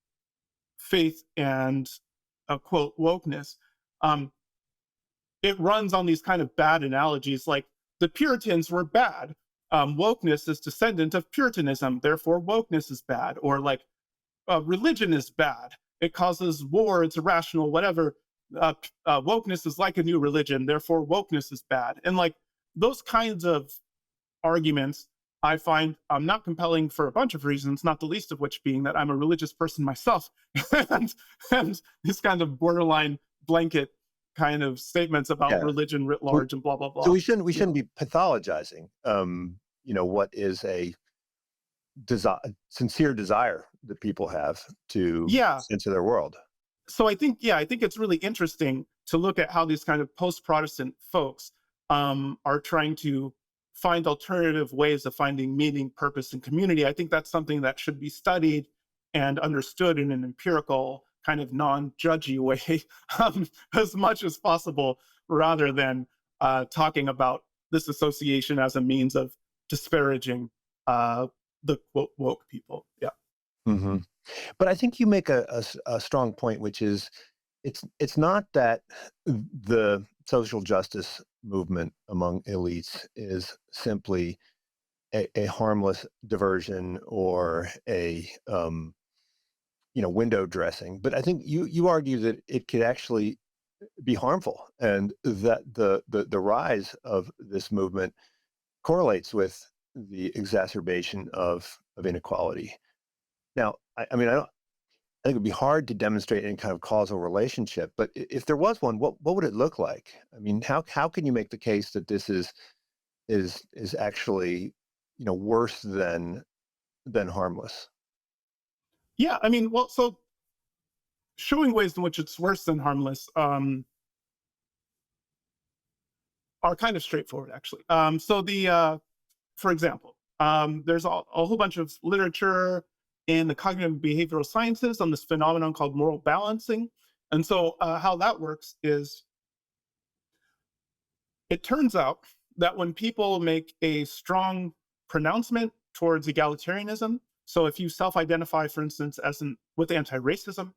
faith and quote wokeness, it runs on these kind of bad analogies, like the Puritans were bad. Wokeness is descendant of Puritanism, therefore wokeness is bad. Or like religion is bad. It causes war, it's irrational, whatever. Wokeness is like a new religion, therefore wokeness is bad. And like those kinds of arguments I find not compelling for a bunch of reasons, not the least of which being that I'm a religious person myself. and this kind of borderline blanket kind of statements about religion writ large and blah, blah, blah. So we shouldn't be pathologizing, what is a sincere desire that people have to enter their world. So I think it's really interesting to look at how these kind of post-Protestant folks are trying to find alternative ways of finding meaning, purpose, and community. I think that's something that should be studied and understood in an empirical kind of non-judgy way as much as possible, rather than talking about this association as a means of disparaging the quote woke people. Yeah. Hmm. But I think you make a strong point, which is it's not that the social justice movement among elites is simply a harmless diversion or a window dressing, but I think you argue that it could actually be harmful, and that the rise of this movement correlates with the exacerbation of inequality. Now, I mean, I think it'd be hard to demonstrate any kind of causal relationship, but if there was one, what would it look like? I mean, how can you make the case that this is actually worse than harmless? Yeah, I mean, well, so showing ways in which it's worse than harmless are kind of straightforward, actually. For example, there's a whole bunch of literature in the cognitive behavioral sciences on this phenomenon called moral balancing. And so how that works is, it turns out that when people make a strong pronouncement towards egalitarianism, so if you self-identify, for instance, with anti-racism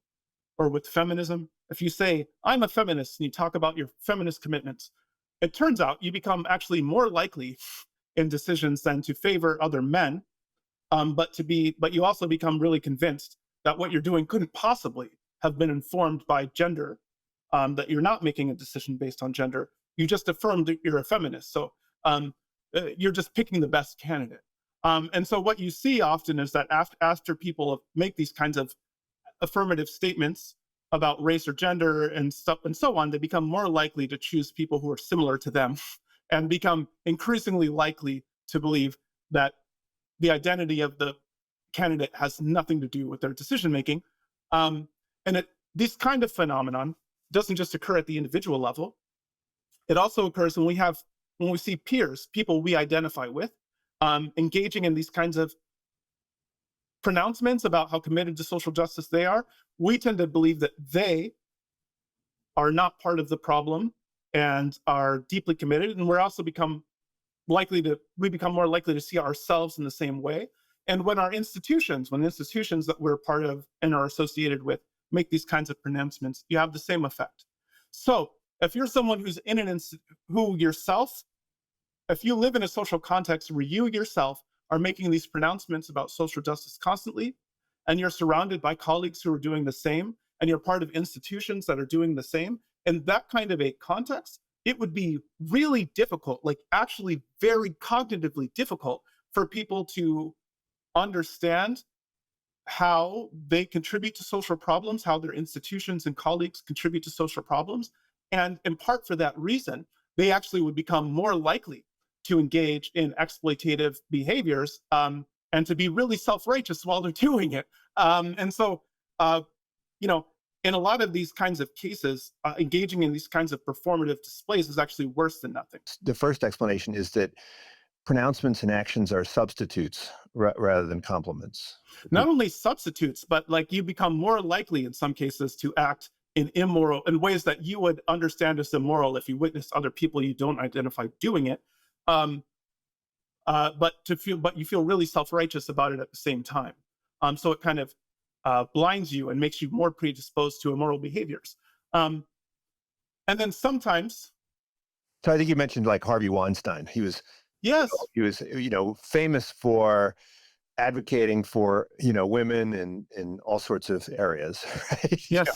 or with feminism, if you say, I'm a feminist, and you talk about your feminist commitments, it turns out you become actually more likely in decisions than to favor other men, but you also become really convinced that what you're doing couldn't possibly have been informed by gender, that you're not making a decision based on gender. You just affirmed that you're a feminist. So you're just picking the best candidate. And so what you see often is that after people make these kinds of affirmative statements about race or gender and stuff and so on, they become more likely to choose people who are similar to them, and become increasingly likely to believe that the identity of the candidate has nothing to do with their decision making. This kind of phenomenon doesn't just occur at the individual level. It also occurs when we see peers, people we identify with, engaging in these kinds of pronouncements about how committed to social justice they are. We tend to believe that they are not part of the problem and are deeply committed, and we become more likely to see ourselves in the same way. And when institutions that we're part of and are associated with make these kinds of pronouncements, you have the same effect. So if you're someone who's if you live in a social context where you yourself are making these pronouncements about social justice constantly, and you're surrounded by colleagues who are doing the same, and you're part of institutions that are doing the same, in that kind of a context, it would be really difficult, like actually very cognitively difficult, for people to understand how they contribute to social problems, how their institutions and colleagues contribute to social problems. And in part for that reason, they actually would become more likely to engage in exploitative behaviors, and to be really self-righteous while they're doing it. And so, in a lot of these kinds of cases, engaging in these kinds of performative displays is actually worse than nothing. The first explanation is that pronouncements and actions are substitutes rather than complements. Not only substitutes, but like you become more likely in some cases to act in ways that you would understand as immoral if you witnessed other people you don't identify doing it. But you feel really self-righteous about it at the same time. So it kind of blinds you and makes you more predisposed to immoral behaviors. And then sometimes. So I think you mentioned like Harvey Weinstein. Yes. He was famous for advocating for women in all sorts of areas, right? Yes.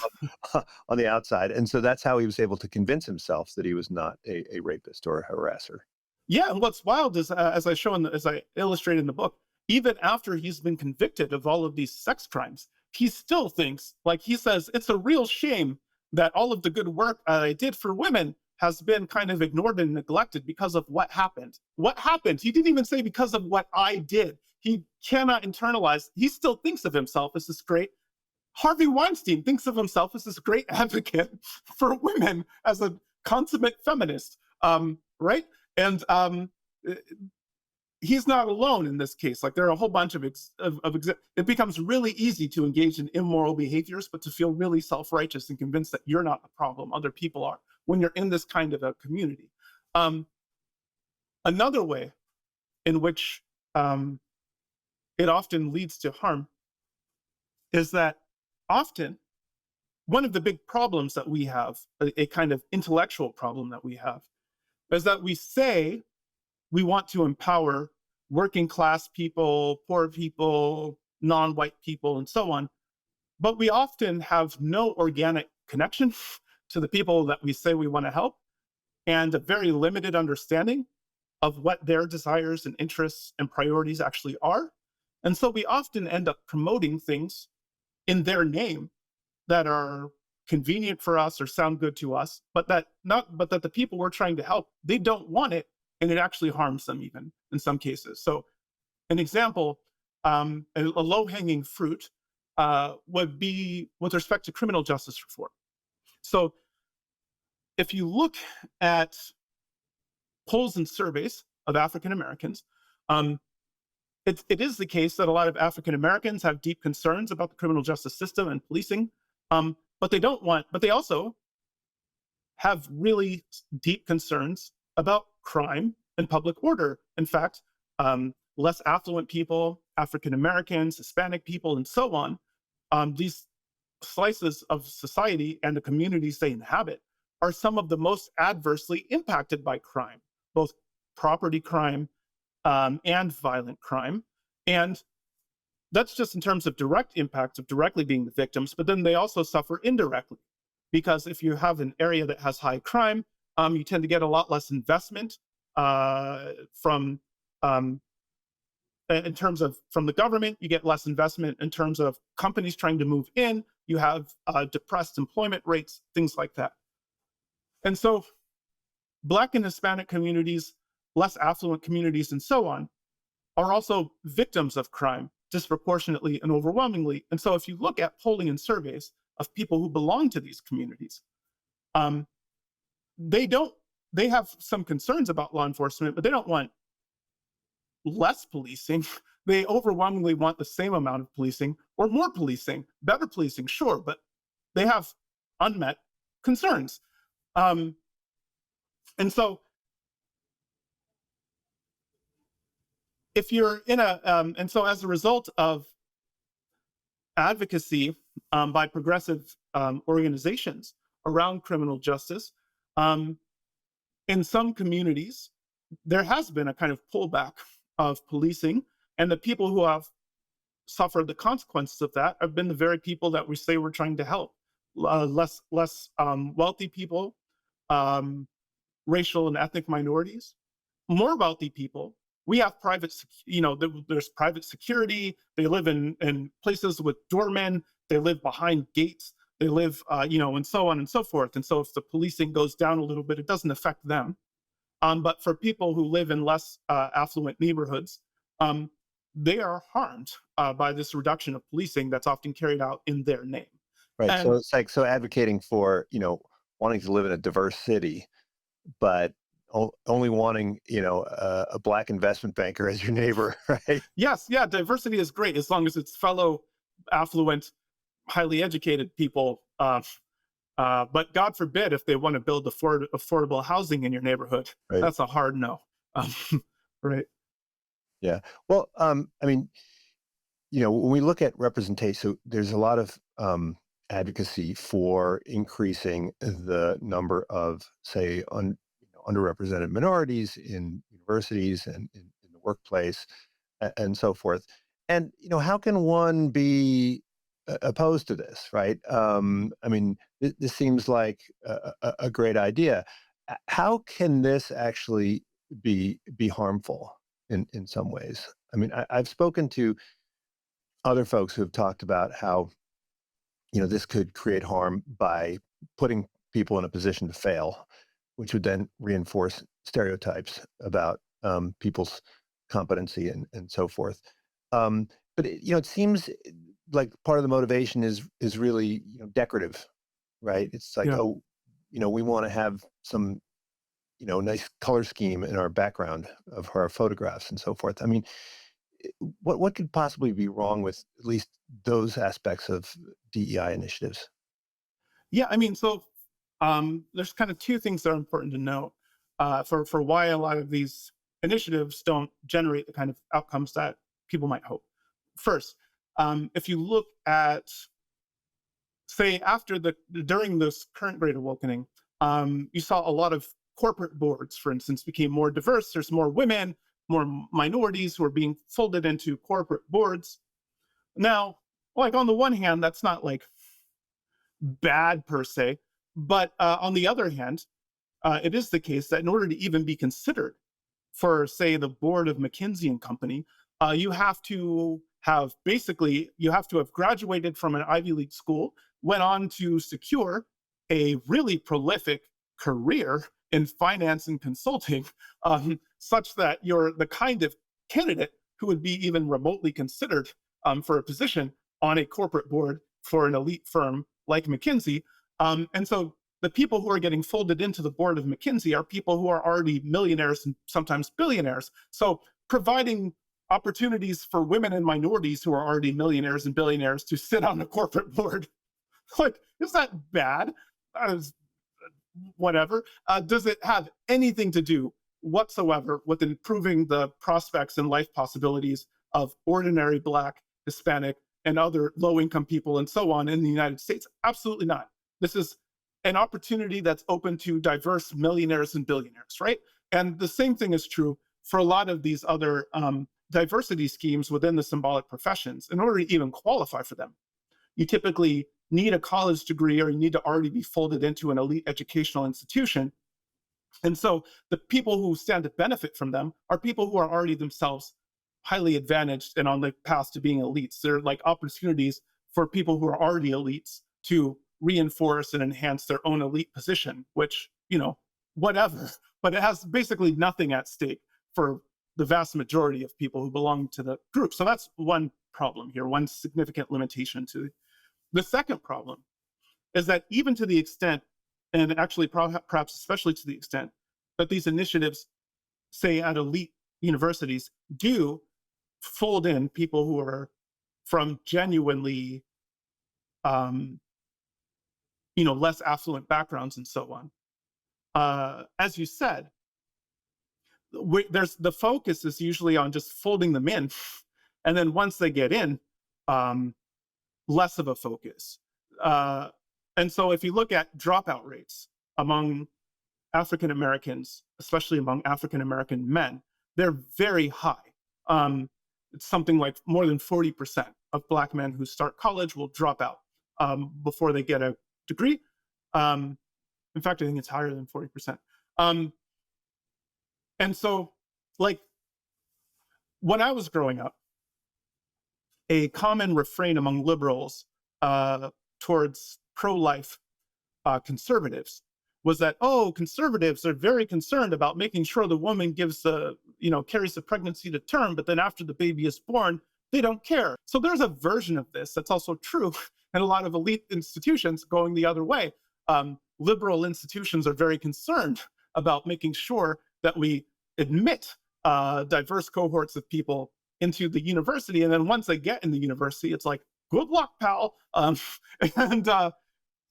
On the outside, and so that's how he was able to convince himself that he was not a rapist or a harasser. Yeah, and what's wild is, as I illustrate in the book, even after he's been convicted of all of these sex crimes, he still thinks, like he says, it's a real shame that all of the good work I did for women has been kind of ignored and neglected because of what happened. What happened? He didn't even say because of what I did. He cannot internalize. He still thinks of himself as this great. Harvey Weinstein thinks of himself as this great advocate for women, as a consummate feminist, right? And he's not alone in this case. Like there are a whole bunch of it becomes really easy to engage in immoral behaviors, but to feel really self-righteous and convinced that you're not the problem, other people are, when you're in this kind of a community. Another way in which it often leads to harm is that often one of the big problems that we have, a kind of intellectual problem that we have, is that we say we want to empower working class people, poor people, non-white people, and so on. But we often have no organic connection to the people that we say we want to help, and a very limited understanding of what their desires and interests and priorities actually are. And so we often end up promoting things in their name that are convenient for us or sound good to us, but that the people we're trying to help, they don't want it, and it actually harms them even in some cases. So an example, a low-hanging fruit would be with respect to criminal justice reform. So if you look at polls and surveys of African Americans, it is the case that a lot of African Americans have deep concerns about the criminal justice system and policing, but they also have really deep concerns about crime and public order. In fact, less affluent people, African Americans, Hispanic people, and so on, these slices of society and the communities they inhabit are some of the most adversely impacted by crime, both property crime and violent crime. And that's just in terms of direct impacts of directly being the victims, but then they also suffer indirectly. Because if you have an area that has high crime, you tend to get a lot less investment from the government. You get less investment in terms of companies trying to move in. You have depressed employment rates, things like that. And so Black and Hispanic communities, less affluent communities, and so on, are also victims of crime disproportionately and overwhelmingly. And so if you look at polling and surveys of people who belong to these communities, they have some concerns about law enforcement, but they don't want less policing. They overwhelmingly want the same amount of policing or more policing, better policing, sure, but they have unmet concerns. And so if you're in and so as a result of advocacy by progressive organizations around criminal justice, in some communities, there has been a kind of pullback of policing, and the people who have suffered the consequences of that have been the very people that we say we're trying to help. Less wealthy people, racial and ethnic minorities. More wealthy people, we have there's private security. They live in places with doormen. They live behind gates. They live, and so on and so forth. And so if the policing goes down a little bit, it doesn't affect them. But for people who live in less affluent neighborhoods, they are harmed by this reduction of policing that's often carried out in their name. Right. And, So it's like advocating for wanting to live in a diverse city, but only wanting a Black investment banker as your neighbor, right? yes, yeah, diversity is great as long as it's fellow affluent, highly educated people. But God forbid if they want to build affordable housing in your neighborhood. Right. That's a hard no. Right. Yeah. Well, I mean, when we look at representation, so there's a lot of advocacy for increasing the number of, say, underrepresented minorities in universities and in the workplace and so forth. And, how can one be opposed to this, right? I mean, this seems like a great idea. How can this actually be harmful in some ways? I mean, I've spoken to other folks who have talked about how, this could create harm by putting people in a position to fail, which would then reinforce stereotypes about people's competency and so forth. But it seems like part of the motivation is really decorative, right? It's like, Yeah. we want to have some nice color scheme in our background of our photographs and so forth. I mean, what could possibly be wrong with at least those aspects of DEI initiatives? Yeah, I mean, so there's kind of two things that are important to note for why a lot of these initiatives don't generate the kind of outcomes that people might hope. First, if you look at, say, during this current Great Awakening, you saw a lot of corporate boards, for instance, became more diverse. There's more women, more minorities who are being folded into corporate boards. Now, like on the one hand, that's not like bad per se, but on the other hand, it is the case that in order to even be considered for, say, the board of McKinsey and Company, you have to have graduated from an Ivy League school, went on to secure a really prolific career in finance and consulting, such that you're the kind of candidate who would be even remotely considered for a position on a corporate board for an elite firm like McKinsey. And so the people who are getting folded into the board of McKinsey are people who are already millionaires and sometimes billionaires. So providing opportunities for women and minorities who are already millionaires and billionaires to sit on a corporate board, like, is that bad? Whatever. Does it have anything to do whatsoever with improving the prospects and life possibilities of ordinary Black, Hispanic, and other low-income people and so on in the United States? Absolutely not. This is an opportunity that's open to diverse millionaires and billionaires, right? And the same thing is true for a lot of these other diversity schemes within the symbolic professions. In order to even qualify for them, you typically need a college degree or you need to already be folded into an elite educational institution. And so the people who stand to benefit from them are people who are already themselves highly advantaged and on the path to being elites. They're like opportunities for people who are already elites to reinforce and enhance their own elite position, which, whatever, but it has basically nothing at stake for the vast majority of people who belong to the group. So that's one problem here, one significant limitation to the second problem is that even to the extent, and actually perhaps especially to the extent, that these initiatives, say at elite universities, do fold in people who are from genuinely, less affluent backgrounds and so on. As you said, there's the focus is usually on just folding them in, and then once they get in, less of a focus. And so if you look at dropout rates among African Americans, especially among African American men, they're very high. It's something like more than 40% of Black men who start college will drop out before they get a degree. In fact, I think it's higher than 40%. And so, like, when I was growing up, a common refrain among liberals towards pro-life conservatives was that, conservatives are very concerned about making sure the woman carries the pregnancy to term, but then after the baby is born, they don't care. So there's a version of this that's also true in a lot of elite institutions going the other way. Liberal institutions are very concerned about making sure that we admit diverse cohorts of people into the university. And then once they get in the university, it's like, good luck, pal.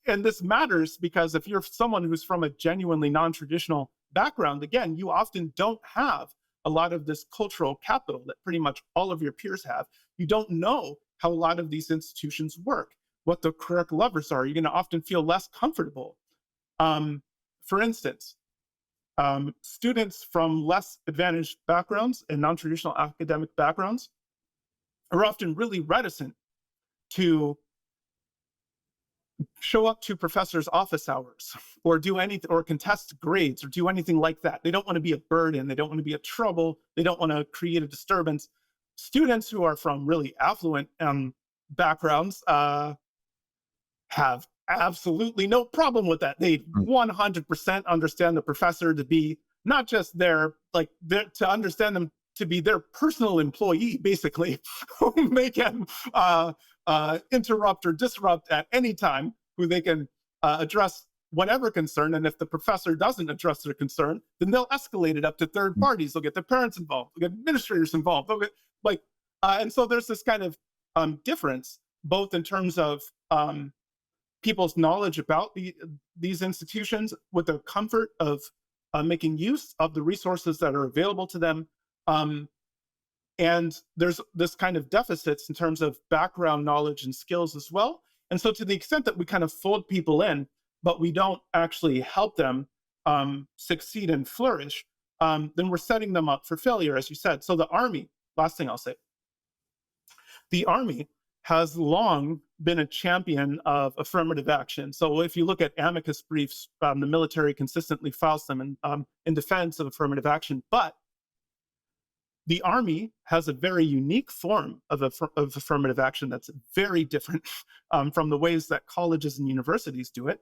And this matters because if you're someone who's from a genuinely non-traditional background, again, you often don't have a lot of this cultural capital that pretty much all of your peers have. You don't know how a lot of these institutions work, what the correct levers are. You're going to often feel less comfortable. For instance, students from less advantaged backgrounds and non-traditional academic backgrounds are often really reticent to show up to professors' office hours or do anything or contest grades or do anything like that. They don't want to be a burden. They don't want to be a trouble. They don't want to create a disturbance. Students who are from really affluent backgrounds have absolutely no problem with that. They 100% understand the professor to be not just to understand them to be their personal employee, basically, whom they can interrupt or disrupt at any time, who they can address whatever concern. And if the professor doesn't address their concern, then they'll escalate it up to third parties. They'll get their parents involved, they'll get administrators involved. They'll get and so there's this kind of difference, both in terms of people's knowledge about these institutions, with the comfort of making use of the resources that are available to them. And there's this kind of deficits in terms of background knowledge and skills as well. And so to the extent that we kind of fold people in, but we don't actually help them succeed and flourish, then we're setting them up for failure, as you said. So the Army, last thing I'll say, the Army has long been a champion of affirmative action. So if you look at amicus briefs, the military consistently files them in defense of affirmative action. But the Army has a very unique form of affirmative action that's very different from the ways that colleges and universities do it,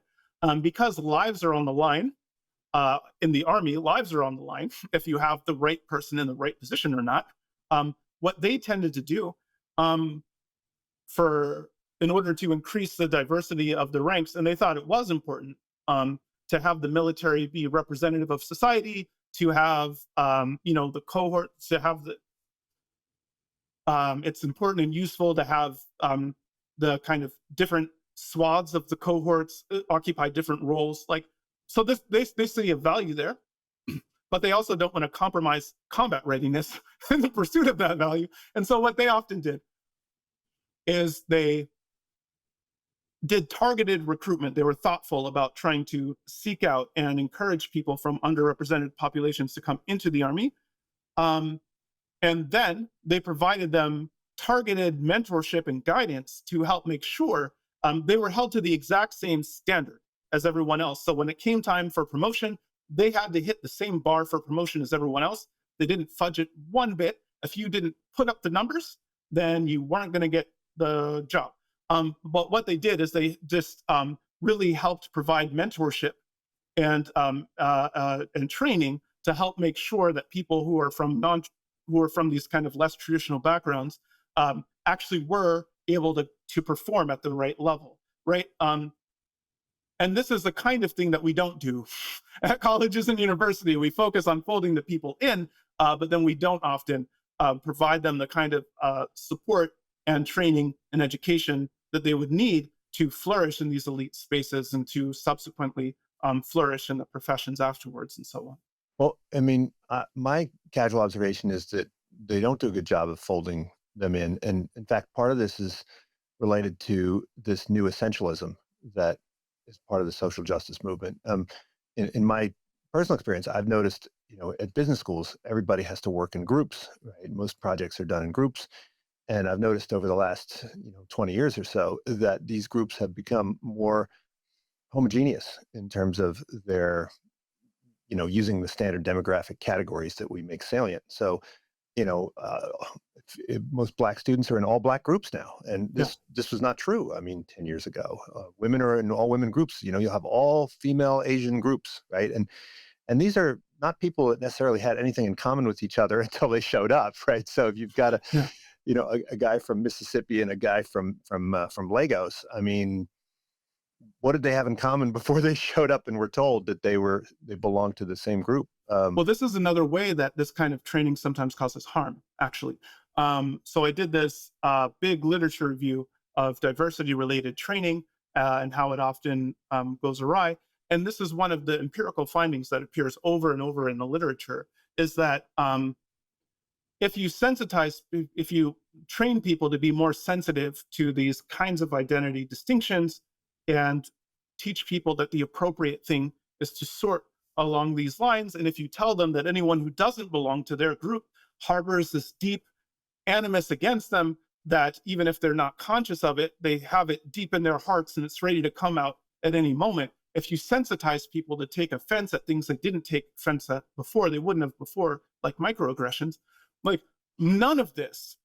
because lives are on the line. In the Army, lives are on the line if you have the right person in the right position or not. What they tended to do in order to increase the diversity of the ranks, and they thought it was important to have the military be representative of society, to have the cohort, to have it's important and useful to have the kind of different swaths of the cohorts occupy different roles. So they see a value there, but they also don't want to compromise combat readiness in the pursuit of that value. And so what they often did is they did targeted recruitment. They were thoughtful about trying to seek out and encourage people from underrepresented populations to come into the Army. And then they provided them targeted mentorship and guidance to help make sure they were held to the exact same standard as everyone else. So when it came time for promotion, they had to hit the same bar for promotion as everyone else. They didn't fudge it one bit. If you didn't put up the numbers, then you weren't going to get the job. But what they did is they just really helped provide mentorship and training to help make sure that people who are from these kind of less traditional backgrounds actually were able to perform at the right level, right? And this is the kind of thing that we don't do at colleges and university. We focus on folding the people in, but then we don't often provide them the kind of support and training and education that they would need to flourish in these elite spaces and to subsequently flourish in the professions afterwards and so on. Well, I mean, my casual observation is that they don't do a good job of folding them in. And in fact, part of this is related to this new essentialism that is part of the social justice movement. In my personal experience, I've noticed, at business schools, everybody has to work in groups, right? Most projects are done in groups. And I've noticed over the last 20 years or so that these groups have become more homogeneous in terms of their, using the standard demographic categories that we make salient. So, most Black students are in all Black groups now. And this was not true, 10 years ago. Women are in all women groups. You'll have all female Asian groups, right? And these are not people that necessarily had anything in common with each other until they showed up, right? So if you've got a guy from Mississippi and a guy from Lagos, what did they have in common before they showed up and were told that they belonged to the same group? Well, this is another way that this kind of training sometimes causes harm, actually. So I did this big literature review of diversity-related training and how it often goes awry. And this is one of the empirical findings that appears over and over in the literature, is that if you train people to be more sensitive to these kinds of identity distinctions and teach people that the appropriate thing is to sort along these lines, and if you tell them that anyone who doesn't belong to their group harbors this deep animus against them, that even if they're not conscious of it, they have it deep in their hearts and it's ready to come out at any moment. If you sensitize people to take offense at things they didn't take offense at before, they wouldn't have before, like microaggressions, none of this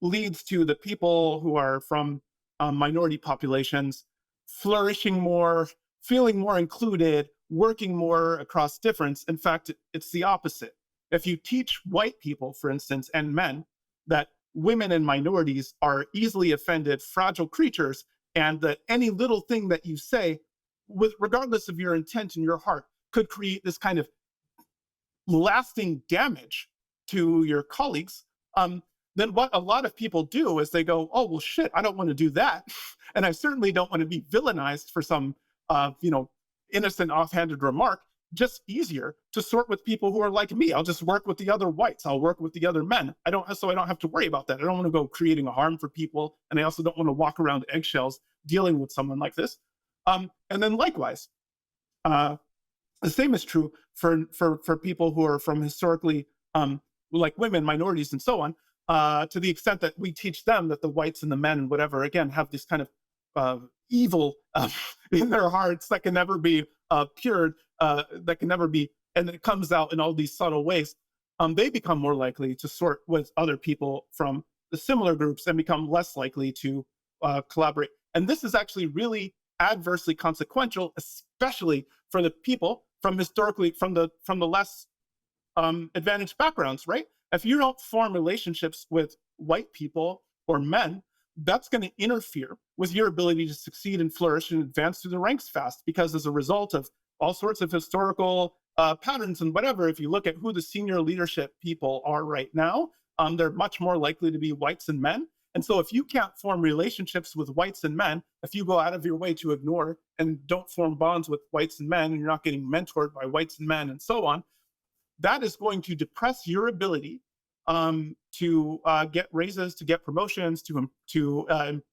leads to the people who are from minority populations flourishing more, feeling more included, working more across difference. In fact, it's the opposite. If you teach white people, for instance, and men, that women and minorities are easily offended, fragile creatures, and that any little thing that you say with regardless of your intent in your heart, could create this kind of lasting damage to your colleagues, then what a lot of people do is they go, oh, well, shit, I don't want to do that. And I certainly don't want to be villainized for some, innocent offhanded remark. Just easier to sort with people who are like me. I'll just work with the other whites. I'll work with the other men. So I don't have to worry about that. I don't want to go creating a harm for people. And I also don't want to walk around eggshells dealing with someone like this. And then likewise, the same is true for people who are from historically, like women, minorities, and so on, to the extent that we teach them that the whites and the men and whatever, again, have this kind of evil in their hearts that can never be cured, that can never be, and it comes out in all these subtle ways. They become more likely to sort with other people from the similar groups and become less likely to collaborate. And this is actually really adversely consequential, especially for the people from the less advantaged backgrounds, right? If you don't form relationships with white people or men, that's going to interfere with your ability to succeed and flourish and advance through the ranks fast, because as a result of all sorts of historical patterns and whatever, if you look at who the senior leadership people are right now, they're much more likely to be whites and men. And so if you can't form relationships with whites and men, if you go out of your way to ignore and don't form bonds with whites and men, and you're not getting mentored by whites and men and so on, that is going to depress your ability to get raises, to get promotions, to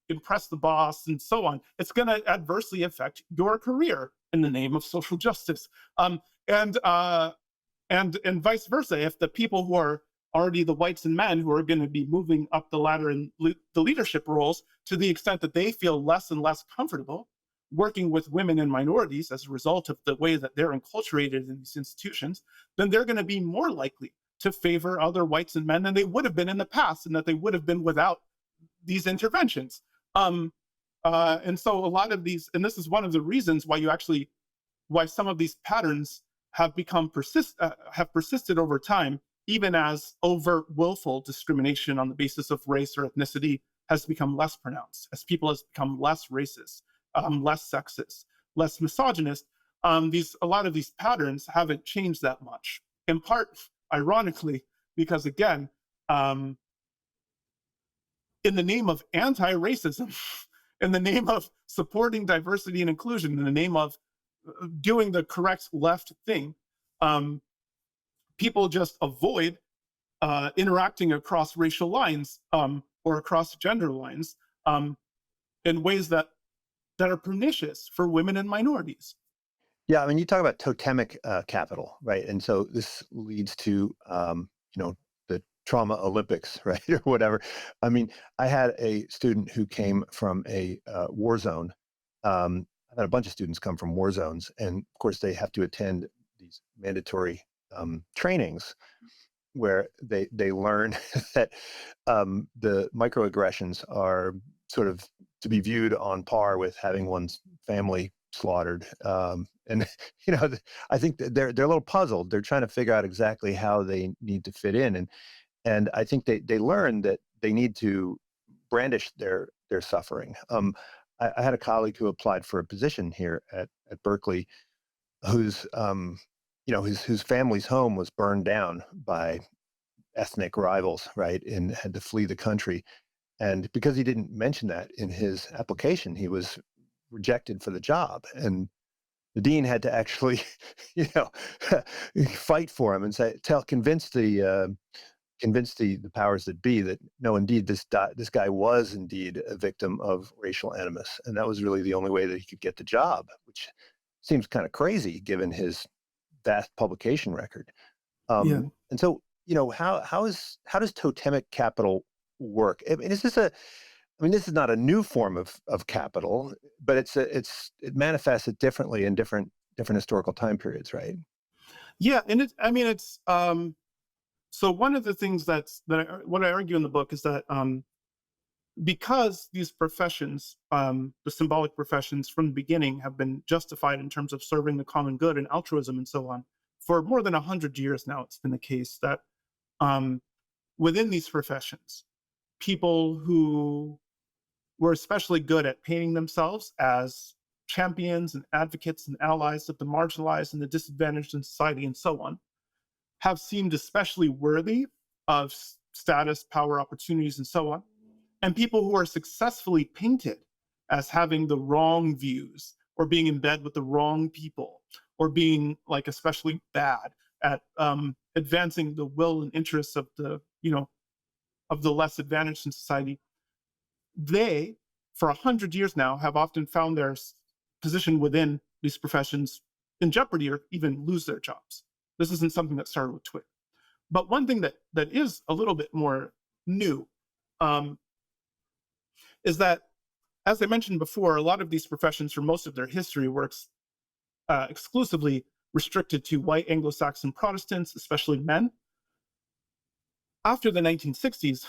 impress the boss, and so on. It's going to adversely affect your career in the name of social justice, and vice versa. If the people who are already the whites and men who are going to be moving up the ladder in the leadership roles, to the extent that they feel less and less comfortable working with women and minorities as a result of the way that they're enculturated in these institutions, then they're going to be more likely to favor other whites and men than they would have been in the past, and that they would have been without these interventions. And so a lot of these, and this is one of the reasons why some of these patterns have persisted over time, even as overt willful discrimination on the basis of race or ethnicity has become less pronounced, as people have become less racist, less sexist, less misogynist. A lot of these patterns haven't changed that much, in part, ironically, because again, in the name of anti-racism, in the name of supporting diversity and inclusion, in the name of doing the correct left thing, people just avoid interacting across racial lines or across gender lines in ways that are pernicious for women and minorities. Yeah, I mean, you talk about totemic capital, right? And so this leads to, the trauma Olympics, right, or whatever. I mean, I had a student who came from a war zone. I've had a bunch of students come from war zones, and of course, they have to attend these mandatory trainings where they learn that the microaggressions are sort of to be viewed on par with having one's family slaughtered. And I think that they're a little puzzled. They're trying to figure out exactly how they need to fit in, and I think they learn that they need to brandish their suffering. I had a colleague who applied for a position here at Berkeley, whose whose family's home was burned down by ethnic rivals, right, and had to flee the country. And because he didn't mention that in his application, he was rejected for the job. And the dean had to actually, fight for him and convince the powers that be that no, indeed, this guy was indeed a victim of racial animus, and that was really the only way that he could get the job, which seems kind of crazy given his vast publication record. Yeah. And so, how does totemic capital work? I mean, this is not a new form of capital, but it manifests it differently in different historical time periods, right? Yeah, and it's so one of the things what I argue in the book is that because these professions, the symbolic professions from the beginning have been justified in terms of serving the common good and altruism and so on, for more than 100 years now, it's been the case that within these professions, people who were especially good at painting themselves as champions and advocates and allies of the marginalized and the disadvantaged in society and so on, have seemed especially worthy of status, power, opportunities, and so on. And people who are successfully painted as having the wrong views or being in bed with the wrong people or being like especially bad at advancing the will and interests of the, of the less advantaged in society, they, for 100 years now, have often found their position within these professions in jeopardy or even lose their jobs. This isn't something that started with Twitter. But one thing that is a little bit more new is that, as I mentioned before, a lot of these professions for most of their history were exclusively restricted to white Anglo-Saxon Protestants, especially men. After the 1960s,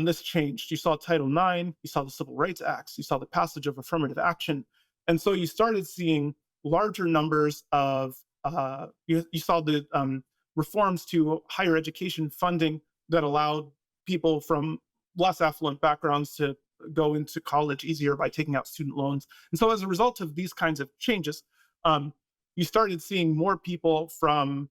this changed. You saw Title IX, you saw the Civil Rights Acts, you saw the passage of affirmative action. And so you started seeing larger numbers of, you saw the reforms to higher education funding that allowed people from less affluent backgrounds to go into college easier by taking out student loans. And so as a result of these kinds of changes, you started seeing more people from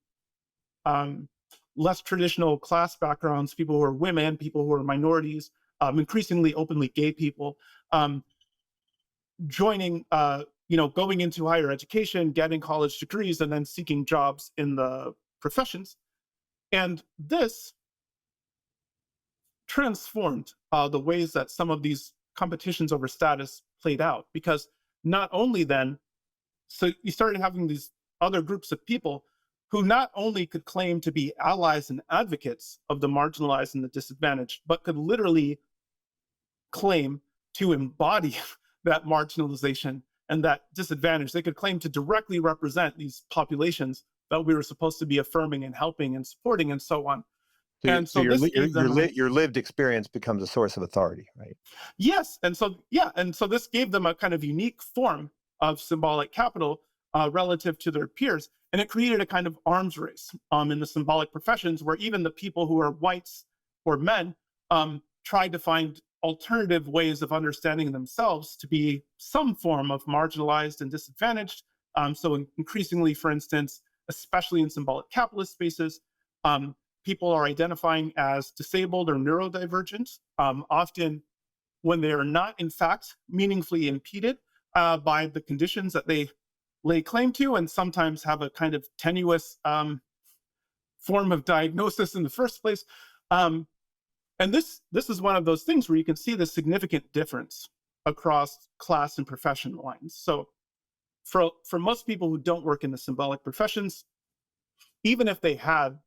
less traditional class backgrounds, people who are women, people who are minorities, increasingly openly gay people, joining, going into higher education, getting college degrees, and then seeking jobs in the professions. And this transformed the ways that some of these competitions over status played out, because not only then, so you started having these other groups of people who not only could claim to be allies and advocates of the marginalized and the disadvantaged, but could literally claim to embody that marginalization and that disadvantage. They could claim to directly represent these populations that we were supposed to be affirming and helping and supporting and so on. So your lived experience becomes a source of authority, right? Yes, and so this gave them a kind of unique form of symbolic capital relative to their peers, and it created a kind of arms race in the symbolic professions, where even the people who are whites or men tried to find alternative ways of understanding themselves to be some form of marginalized and disadvantaged. So increasingly, for instance, especially in symbolic capitalist spaces, people are identifying as disabled or neurodivergent, often when they are not, in fact, meaningfully impeded by the conditions that they lay claim to, and sometimes have a kind of tenuous form of diagnosis in the first place. And this is one of those things where you can see the significant difference across class and profession lines. So for most people who don't work in the symbolic professions, even if they had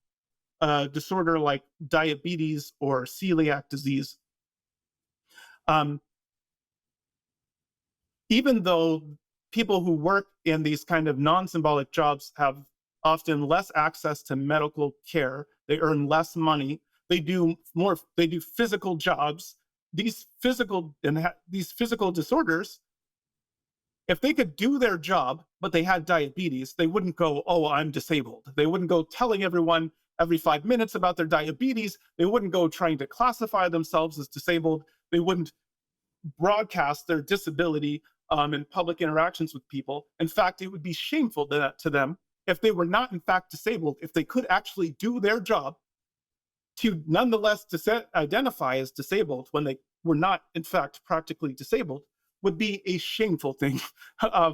a disorder like diabetes or celiac disease, even though people who work in these kind of non-symbolic jobs have often less access to medical care, they earn less money, they do physical jobs, these physical disorders, if they could do their job, but they had diabetes, they wouldn't go, oh, I'm disabled. They wouldn't go telling everyone every 5 minutes about their diabetes. They wouldn't go trying to classify themselves as disabled. They wouldn't broadcast their disability in public interactions with people. In fact, it would be shameful to them if they were not, in fact, disabled, if they could actually do their job, to nonetheless identify as disabled when they were not, in fact, practically disabled, would be a shameful thing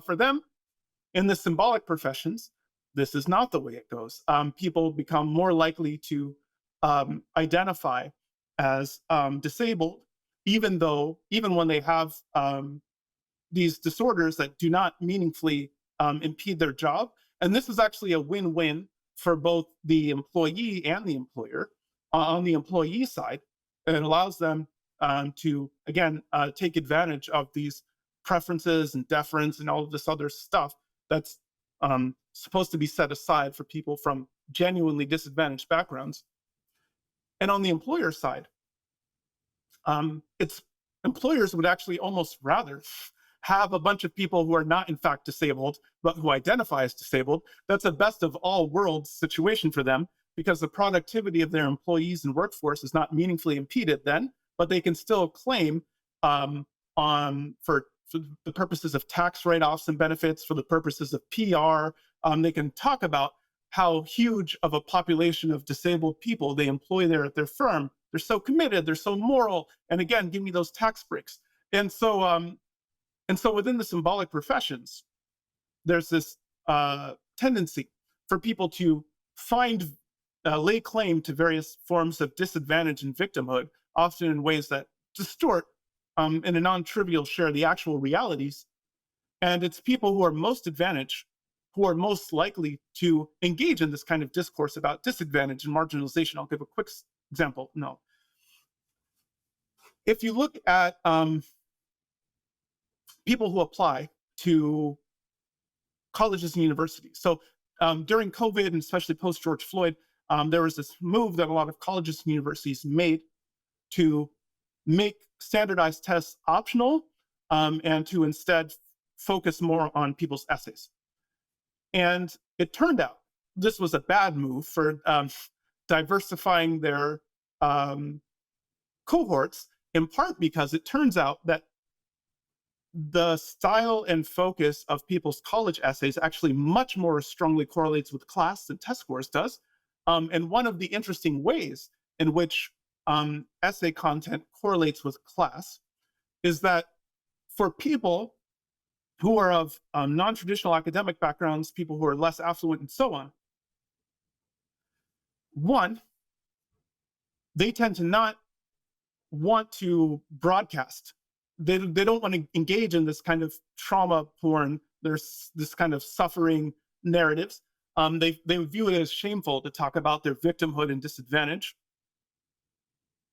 for them. In the symbolic professions, this is not the way it goes. People become more likely to identify as disabled, even when they have these disorders that do not meaningfully impede their job. And this is actually a win-win for both the employee and the employer. On the employee side, it allows them to, again, take advantage of these preferences and deference and all of this other stuff that's supposed to be set aside for people from genuinely disadvantaged backgrounds. And on the employer side, employers would actually almost rather have a bunch of people who are not, in fact, disabled, but who identify as disabled. That's a best of all worlds situation for them, because the productivity of their employees and workforce is not meaningfully impeded then, but they can still claim for for the purposes of tax write-offs and benefits, for the purposes of PR. They can talk about how huge of a population of disabled people they employ there at their firm. They're so committed, they're so moral, and again, give me those tax breaks. And so within the symbolic professions, there's this tendency for people to lay claim to various forms of disadvantage and victimhood, often in ways that distort in a non-trivial share the actual realities. And it's people who are most advantaged who are most likely to engage in this kind of discourse about disadvantage and marginalization. I'll give a quick example. No. If you look at people who apply to colleges and universities. So during COVID, and especially post George Floyd, there was this move that a lot of colleges and universities made to make standardized tests optional and to instead focus more on people's essays. And it turned out this was a bad move for diversifying their cohorts, in part because it turns out that the style and focus of people's college essays actually much more strongly correlates with class than test scores does. And one of the interesting ways in which essay content correlates with class is that for people who are of non-traditional academic backgrounds, people who are less affluent and so on, one, they tend to not want to broadcast. They don't want to engage in this kind of trauma porn. There's this kind of suffering narratives. They view it as shameful to talk about their victimhood and disadvantage.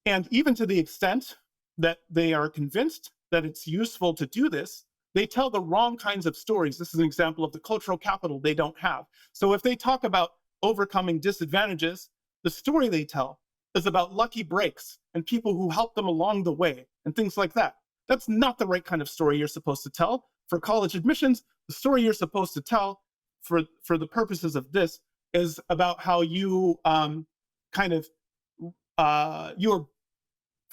And even to the extent that they are convinced that it's useful to do this, they tell the wrong kinds of stories. This is an example of the cultural capital they don't have. So if they talk about overcoming disadvantages, the story they tell is about lucky breaks and people who help them along the way and things like that. That's not the right kind of story you're supposed to tell. For college admissions, the story you're supposed to tell for the purposes of this is about how you you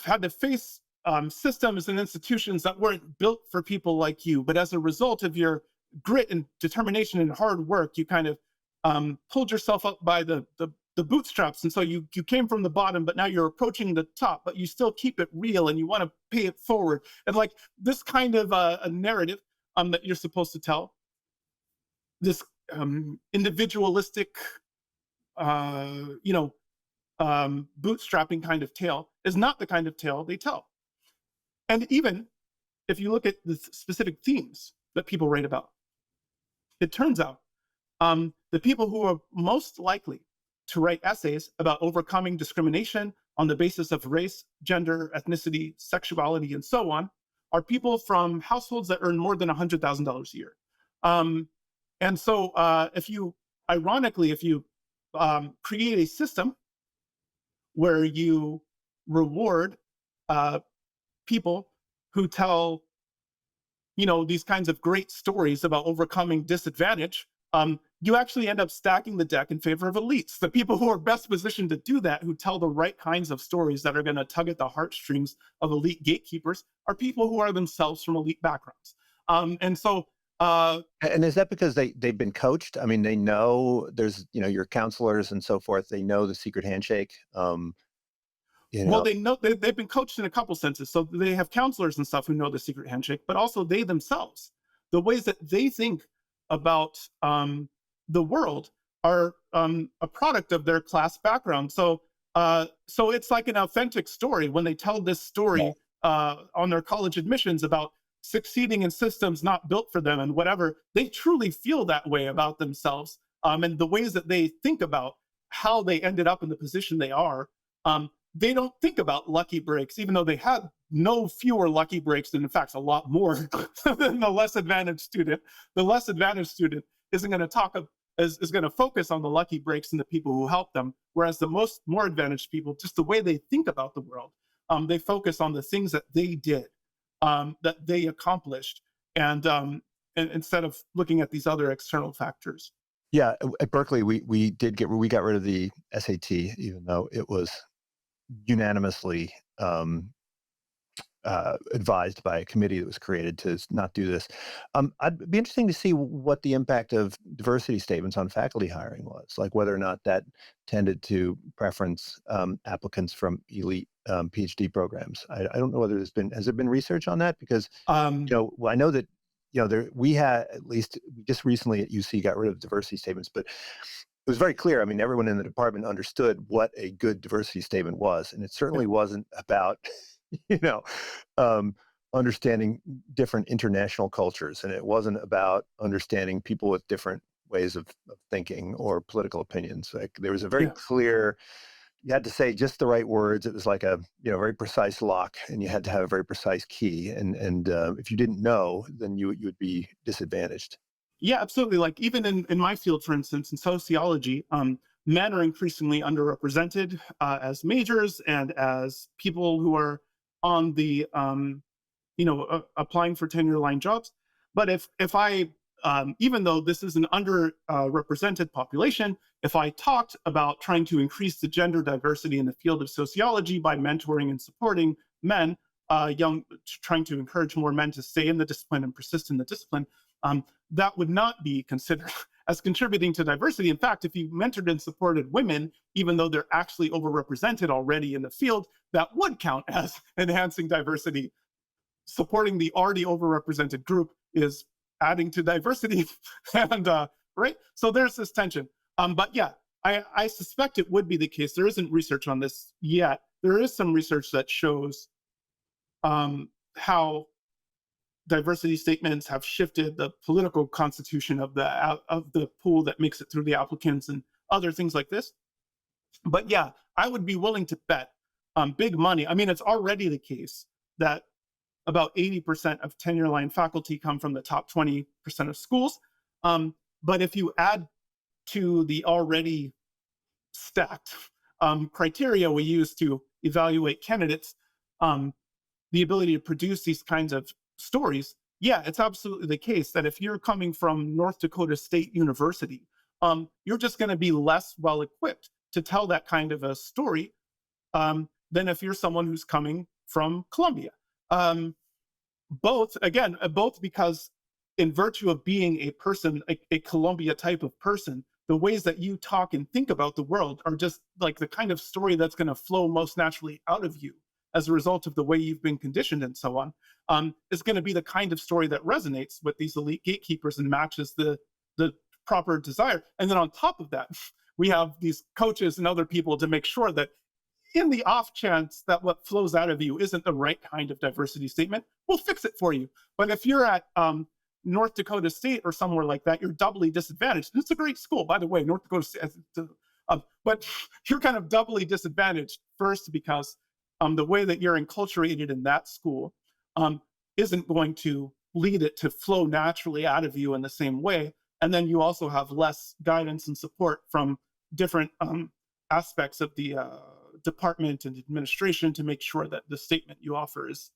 had to face systems and institutions that weren't built for people like you, but as a result of your grit and determination and hard work, you kind of pulled yourself up by the bootstraps, and so you came from the bottom, but now you're approaching the top, but you still keep it real and you want to pay it forward, and like this kind of a narrative that you're supposed to tell, this individualistic, bootstrapping kind of tale is not the kind of tale they tell. And even if you look at the specific themes that people write about, it turns out the people who are most likely to write essays about overcoming discrimination on the basis of race, gender, ethnicity, sexuality, and so on are people from households that earn more than $100,000 a year. And so if you create a system where you reward people who tell, these kinds of great stories about overcoming disadvantage, you actually end up stacking the deck in favor of elites. The people who are best positioned to do that, who tell the right kinds of stories that are going to tug at the heartstrings of elite gatekeepers, are people who are themselves from elite backgrounds. And is that because they've been coached? I mean, they know there's, your counselors and so forth. They know the secret handshake. Well, they know they've been coached in a couple senses. So they have counselors and stuff who know the secret handshake, but also they themselves, the ways that they think about the world are a product of their class background. So it's like an authentic story when they tell this story on their college admissions about succeeding in systems not built for them and whatever. They truly feel that way about themselves, and the ways that they think about how they ended up in the position they are. They don't think about lucky breaks, even though they had no fewer lucky breaks than, in fact, a lot more than the less advantaged student. The less advantaged student isn't going to is going to focus on the lucky breaks and the people who help them, whereas the more advantaged people, just the way they think about the world, they focus on the things that they did, that they accomplished, and instead of looking at these other external factors. Yeah, at Berkeley, we got rid of the SAT, even though it was unanimously advised by a committee that was created to not do this. I'd be interesting to see what the impact of diversity statements on faculty hiring was, like whether or not that tended to preference applicants from elite PhD programs. I don't know whether has there been research on that? Because, well, I know that, we had, at least just recently at UC got rid of diversity statements, but it was very clear. I mean, everyone in the department understood what a good diversity statement was, and it certainly wasn't about, you know, um, understanding different international cultures, and it wasn't about understanding people with different ways of thinking or political opinions. Like there was a very Yeah. clear. You had to say just the right words. It was like a very precise lock, and you had to have a very precise key. And if you didn't know, then you would be disadvantaged. Yeah, absolutely. Like even in my field, for instance, in sociology, men are increasingly underrepresented as majors and as people who are on the, applying for tenure line jobs. But if I, even though this is an underrepresented population, if I talked about trying to increase the gender diversity in the field of sociology by mentoring and supporting men, trying to encourage more men to stay in the discipline and persist in the discipline, that would not be considered as contributing to diversity. In fact, if you mentored and supported women, even though they're actually overrepresented already in the field, that would count as enhancing diversity. Supporting the already overrepresented group is adding to diversity. And right, so there's this tension. But yeah, I suspect it would be the case. There isn't research on this yet. There is some research that shows how diversity statements have shifted the political constitution of the pool that makes it through the applicants and other things like this. But yeah, I would be willing to bet big money. I mean, it's already the case that about 80% of tenure line faculty come from the top 20% of schools. But if you add to the already stacked criteria we use to evaluate candidates, the ability to produce these kinds of stories, yeah, it's absolutely the case that if you're coming from North Dakota State University, you're just going to be less well equipped to tell that kind of a story than if you're someone who's coming from Columbia. Both because in virtue of being a person, a Columbia type of person, the ways that you talk and think about the world are just like the kind of story that's going to flow most naturally out of you as a result of the way you've been conditioned and so on, is going to be the kind of story that resonates with these elite gatekeepers and matches the proper desire. And then on top of that, we have these coaches and other people to make sure that in the off chance that what flows out of you isn't the right kind of diversity statement, we'll fix it for you. But if you're at North Dakota State or somewhere like that, you're doubly disadvantaged. And it's a great school, by the way, North Dakota State. But you're kind of doubly disadvantaged, first because the way that you're enculturated in that school isn't going to lead it to flow naturally out of you in the same way. And then you also have less guidance and support from different aspects of the department and administration to make sure that the statement you offer is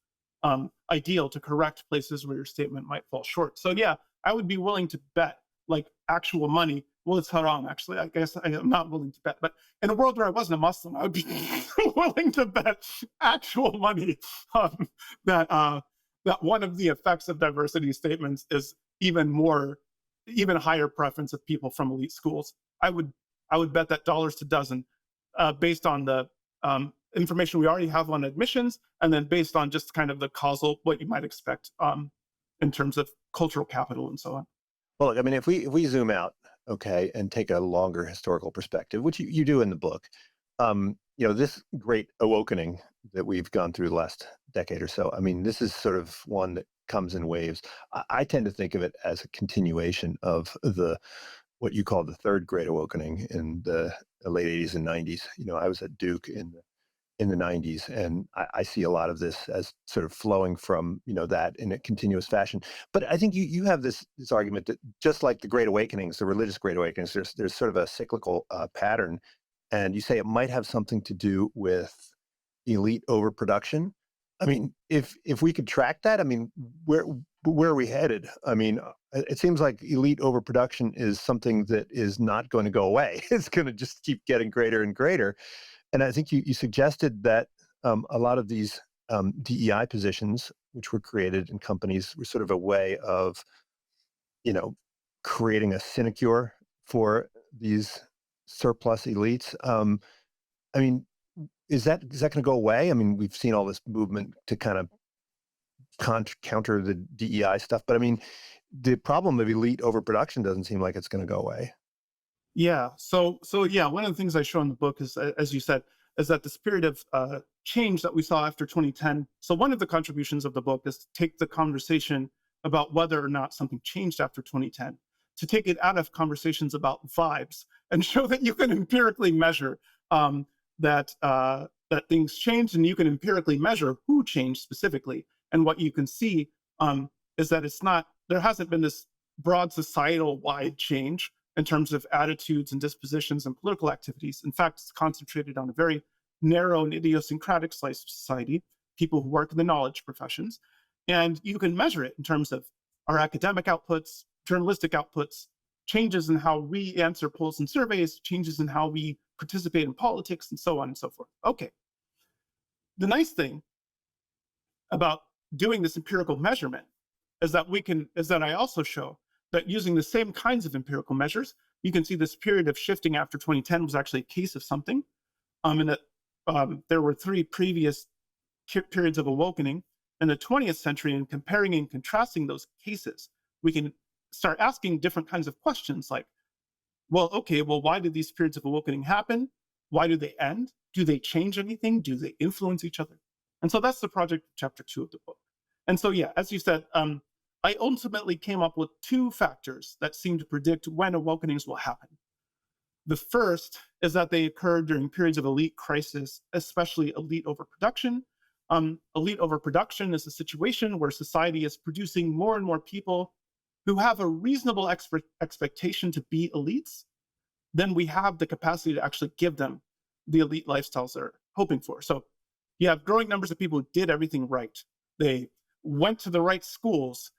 ideal to correct places where your statement might fall short. So yeah, I would be willing to bet like actual money. Well, it's haram, actually. I guess I am not willing to bet. But in a world where I wasn't a Muslim, I would be willing to bet actual money that one of the effects of diversity statements is even higher preference of people from elite schools. I would bet that dollars to dozen based on the information we already have on admissions, and then based on just kind of the causal, what you might expect in terms of cultural capital and so on. Well, look, I mean, if we zoom out, okay, and take a longer historical perspective, which you do in the book, this great awokening that we've gone through the last decade or so, I mean, this is sort of one that comes in waves. I tend to think of it as a continuation of what you call the third great awakening in the late 80s and 90s. I was at Duke in the 90s, and I see a lot of this as sort of flowing from that in a continuous fashion. But I think you have this argument that just like the Great Awakenings, the religious Great Awakenings, there's sort of a cyclical pattern, and you say it might have something to do with elite overproduction. I mean, if we could track that, I mean, where are we headed? I mean, it seems like elite overproduction is something that is not going to go away. It's going to just keep getting greater and greater. And I think you suggested that a lot of these DEI positions, which were created in companies, were sort of a way of, creating a sinecure for these surplus elites. I mean, is that going to go away? I mean, we've seen all this movement to kind of counter the DEI stuff, but I mean, the problem of elite overproduction doesn't seem like it's going to go away. Yeah. So yeah, one of the things I show in the book is, as you said, is that this period of change that we saw after 2010. So one of the contributions of the book is to take the conversation about whether or not something changed after 2010, to take it out of conversations about vibes and show that you can empirically measure that things changed, and you can empirically measure who changed specifically. And what you can see is that there hasn't been this broad societal wide change in terms of attitudes and dispositions and political activities. In fact, it's concentrated on a very narrow and idiosyncratic slice of society, people who work in the knowledge professions. And you can measure it in terms of our academic outputs, journalistic outputs, changes in how we answer polls and surveys, changes in how we participate in politics, and so on and so forth. Okay. The nice thing about doing this empirical measurement is that I also show that using the same kinds of empirical measures, you can see this period of shifting after 2010 was actually a case of something, and that there were 3 previous periods of awakening in the 20th century, and comparing and contrasting those cases, we can start asking different kinds of questions like, why did these periods of awakening happen? Why do they end? Do they change anything? Do they influence each other? And so that's the project of chapter 2 of the book. And so, yeah, as you said, I ultimately came up with 2 factors that seem to predict when awakenings will happen. The first is that they occur during periods of elite crisis, especially elite overproduction. Elite overproduction is a situation where society is producing more and more people who have a reasonable expectation to be elites. Then we have the capacity to actually give them the elite lifestyles they're hoping for. So you have growing numbers of people who did everything right. They went to the right schools.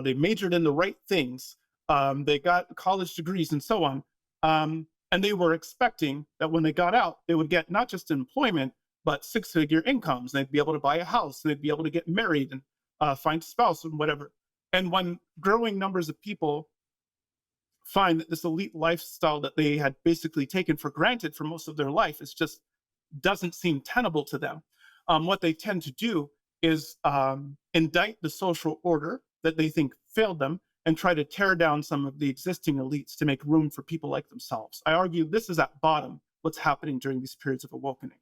They majored in the right things. They got college degrees and so on. And they were expecting that when they got out, they would get not just employment, but 6-figure incomes. They'd be able to buy a house. They'd be able to get married and find a spouse and whatever. And when growing numbers of people find that this elite lifestyle that they had basically taken for granted for most of their life just doesn't seem tenable to them, what they tend to do is indict the social order that they think failed them and try to tear down some of the existing elites to make room for people like themselves. I argue this is at bottom what's happening during these periods of awakening.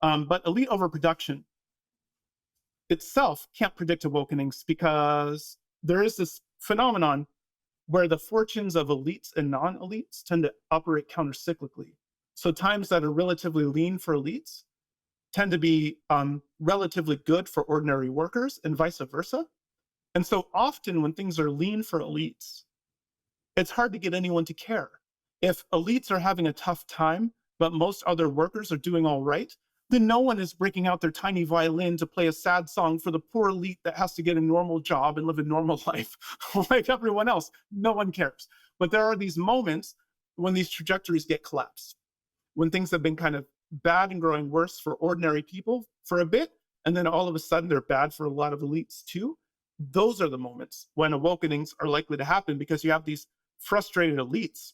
But elite overproduction itself can't predict awakenings because there is this phenomenon where the fortunes of elites and non-elites tend to operate countercyclically. So times that are relatively lean for elites tend to be relatively good for ordinary workers and vice versa. And so often when things are lean for elites, it's hard to get anyone to care. If elites are having a tough time, but most other workers are doing all right, then no one is breaking out their tiny violin to play a sad song for the poor elite that has to get a normal job and live a normal life like everyone else. No one cares. But there are these moments when these trajectories get collapsed, when things have been kind of bad and growing worse for ordinary people for a bit, and then all of a sudden they're bad for a lot of elites too. Those are the moments when awakenings are likely to happen, because you have these frustrated elites,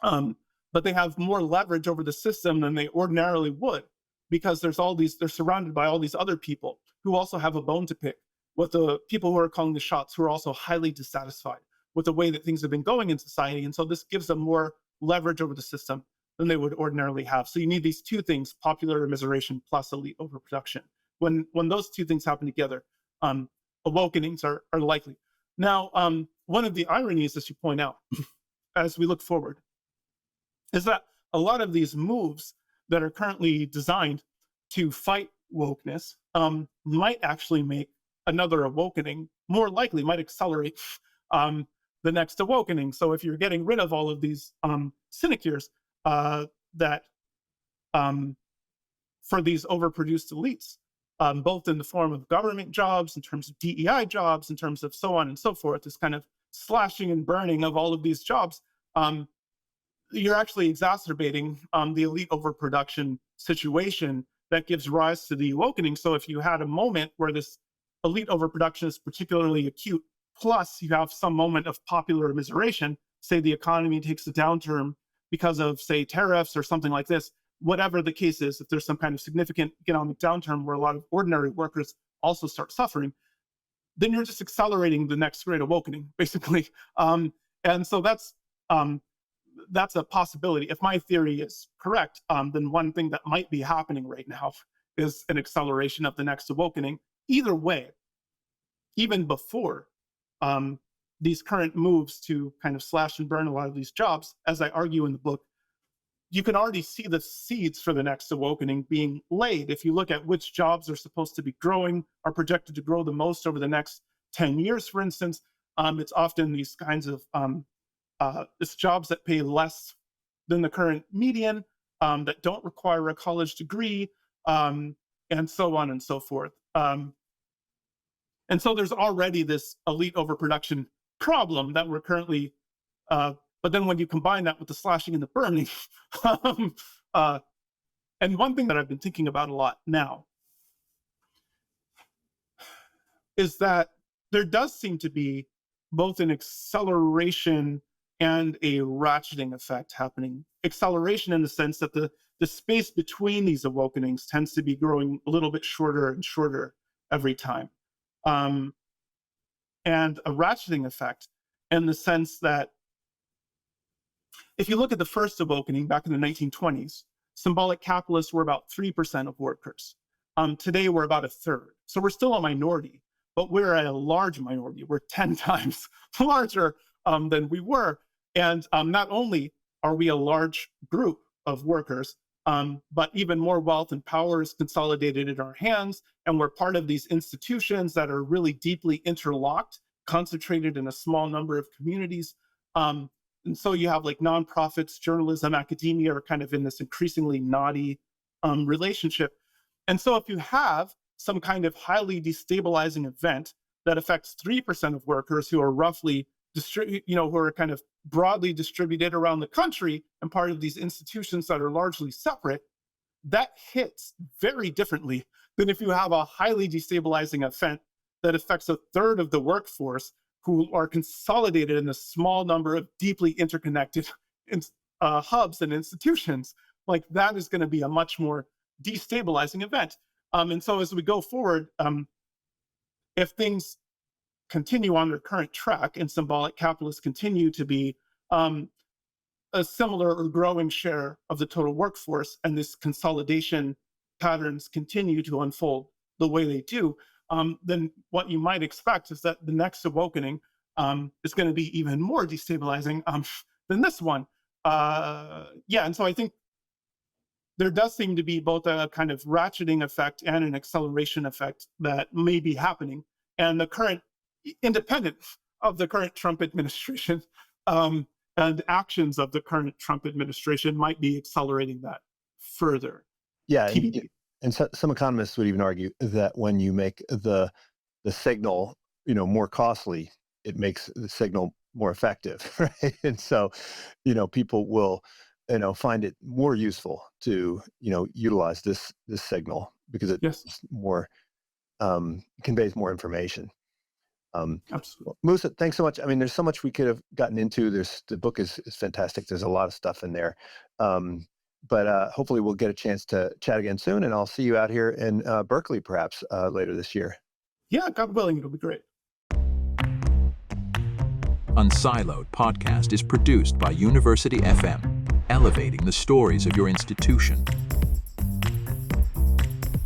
but they have more leverage over the system than they ordinarily would, because they're surrounded by all these other people who also have a bone to pick with the people who are calling the shots, who are also highly dissatisfied with the way that things have been going in society. And so this gives them more leverage over the system than they would ordinarily have. So you need these 2 things, popular immiseration plus elite overproduction. When those 2 things happen together, awakenings are likely. Now, one of the ironies, as you point out, as we look forward, is that a lot of these moves that are currently designed to fight wokeness might actually make another awakening more likely, might accelerate the next awakening. So if you're getting rid of all of these sinecures that for these overproduced elites, both in the form of government jobs, in terms of DEI jobs, in terms of so on and so forth, this kind of slashing and burning of all of these jobs, you're actually exacerbating the elite overproduction situation that gives rise to the awakening. So if you had a moment where this elite overproduction is particularly acute, plus you have some moment of popular immiseration, say the economy takes a downturn because of, say, tariffs or something like this, whatever the case is, if there's some kind of significant economic downturn where a lot of ordinary workers also start suffering, then you're just accelerating the next great awakening, basically. And so that's a possibility. If my theory is correct, then one thing that might be happening right now is an acceleration of the next awakening. Either way, even before these current moves to kind of slash and burn a lot of these jobs, as I argue in the book, you can already see the seeds for the next awakening being laid. If you look at which jobs are supposed to be growing, are projected to grow the most over the next 10 years, for instance, it's often these kinds of it's jobs that pay less than the current median, that don't require a college degree, and so on and so forth. And so there's already this elite overproduction problem that we're currently, but then when you combine that with the slashing and the burning, and one thing that I've been thinking about a lot now is that there does seem to be both an acceleration and a ratcheting effect happening. Acceleration in the sense that the space between these awakenings tends to be growing a little bit shorter and shorter every time. And a ratcheting effect in the sense that if you look at the first awakening back in the 1920s, symbolic capitalists were about 3% of workers. Today, we're about a third. So we're still a minority, but we're a large minority. We're 10 times larger than we were. And not only are we a large group of workers, but even more wealth and power is consolidated in our hands. And we're part of these institutions that are really deeply interlocked, concentrated in a small number of communities. And so you have like nonprofits, journalism, academia are kind of in this increasingly knotty relationship. And so if you have some kind of highly destabilizing event that affects 3% of workers who are roughly who are kind of broadly distributed around the country and part of these institutions that are largely separate, that hits very differently than if you have a highly destabilizing event that affects a third of the workforce who are consolidated in a small number of deeply interconnected hubs and institutions. Like that is going to be a much more destabilizing event. And so as we go forward, if things continue on their current track and symbolic capitalists continue to be a similar or growing share of the total workforce, and this consolidation patterns continue to unfold the way they do, then what you might expect is that the next awakening is going to be even more destabilizing than this one. And so I think there does seem to be both a kind of ratcheting effect and an acceleration effect that may be happening. And the current, independent of the current Trump administration and actions of the current Trump administration might be accelerating that further. Yeah, and so, some economists would even argue that when you make the signal, more costly, it makes the signal more effective, right? And so, people will, find it more useful to, utilize this signal because it Yes. is more conveys more information. Absolutely. Musa, thanks so much. I mean, there's so much we could have gotten into. The book is fantastic. There's a lot of stuff in there. But hopefully we'll get a chance to chat again soon, and I'll see you out here in Berkeley perhaps later this year. Yeah, God willing, it'll be great. Unsiloed podcast is produced by University FM, elevating the stories of your institution.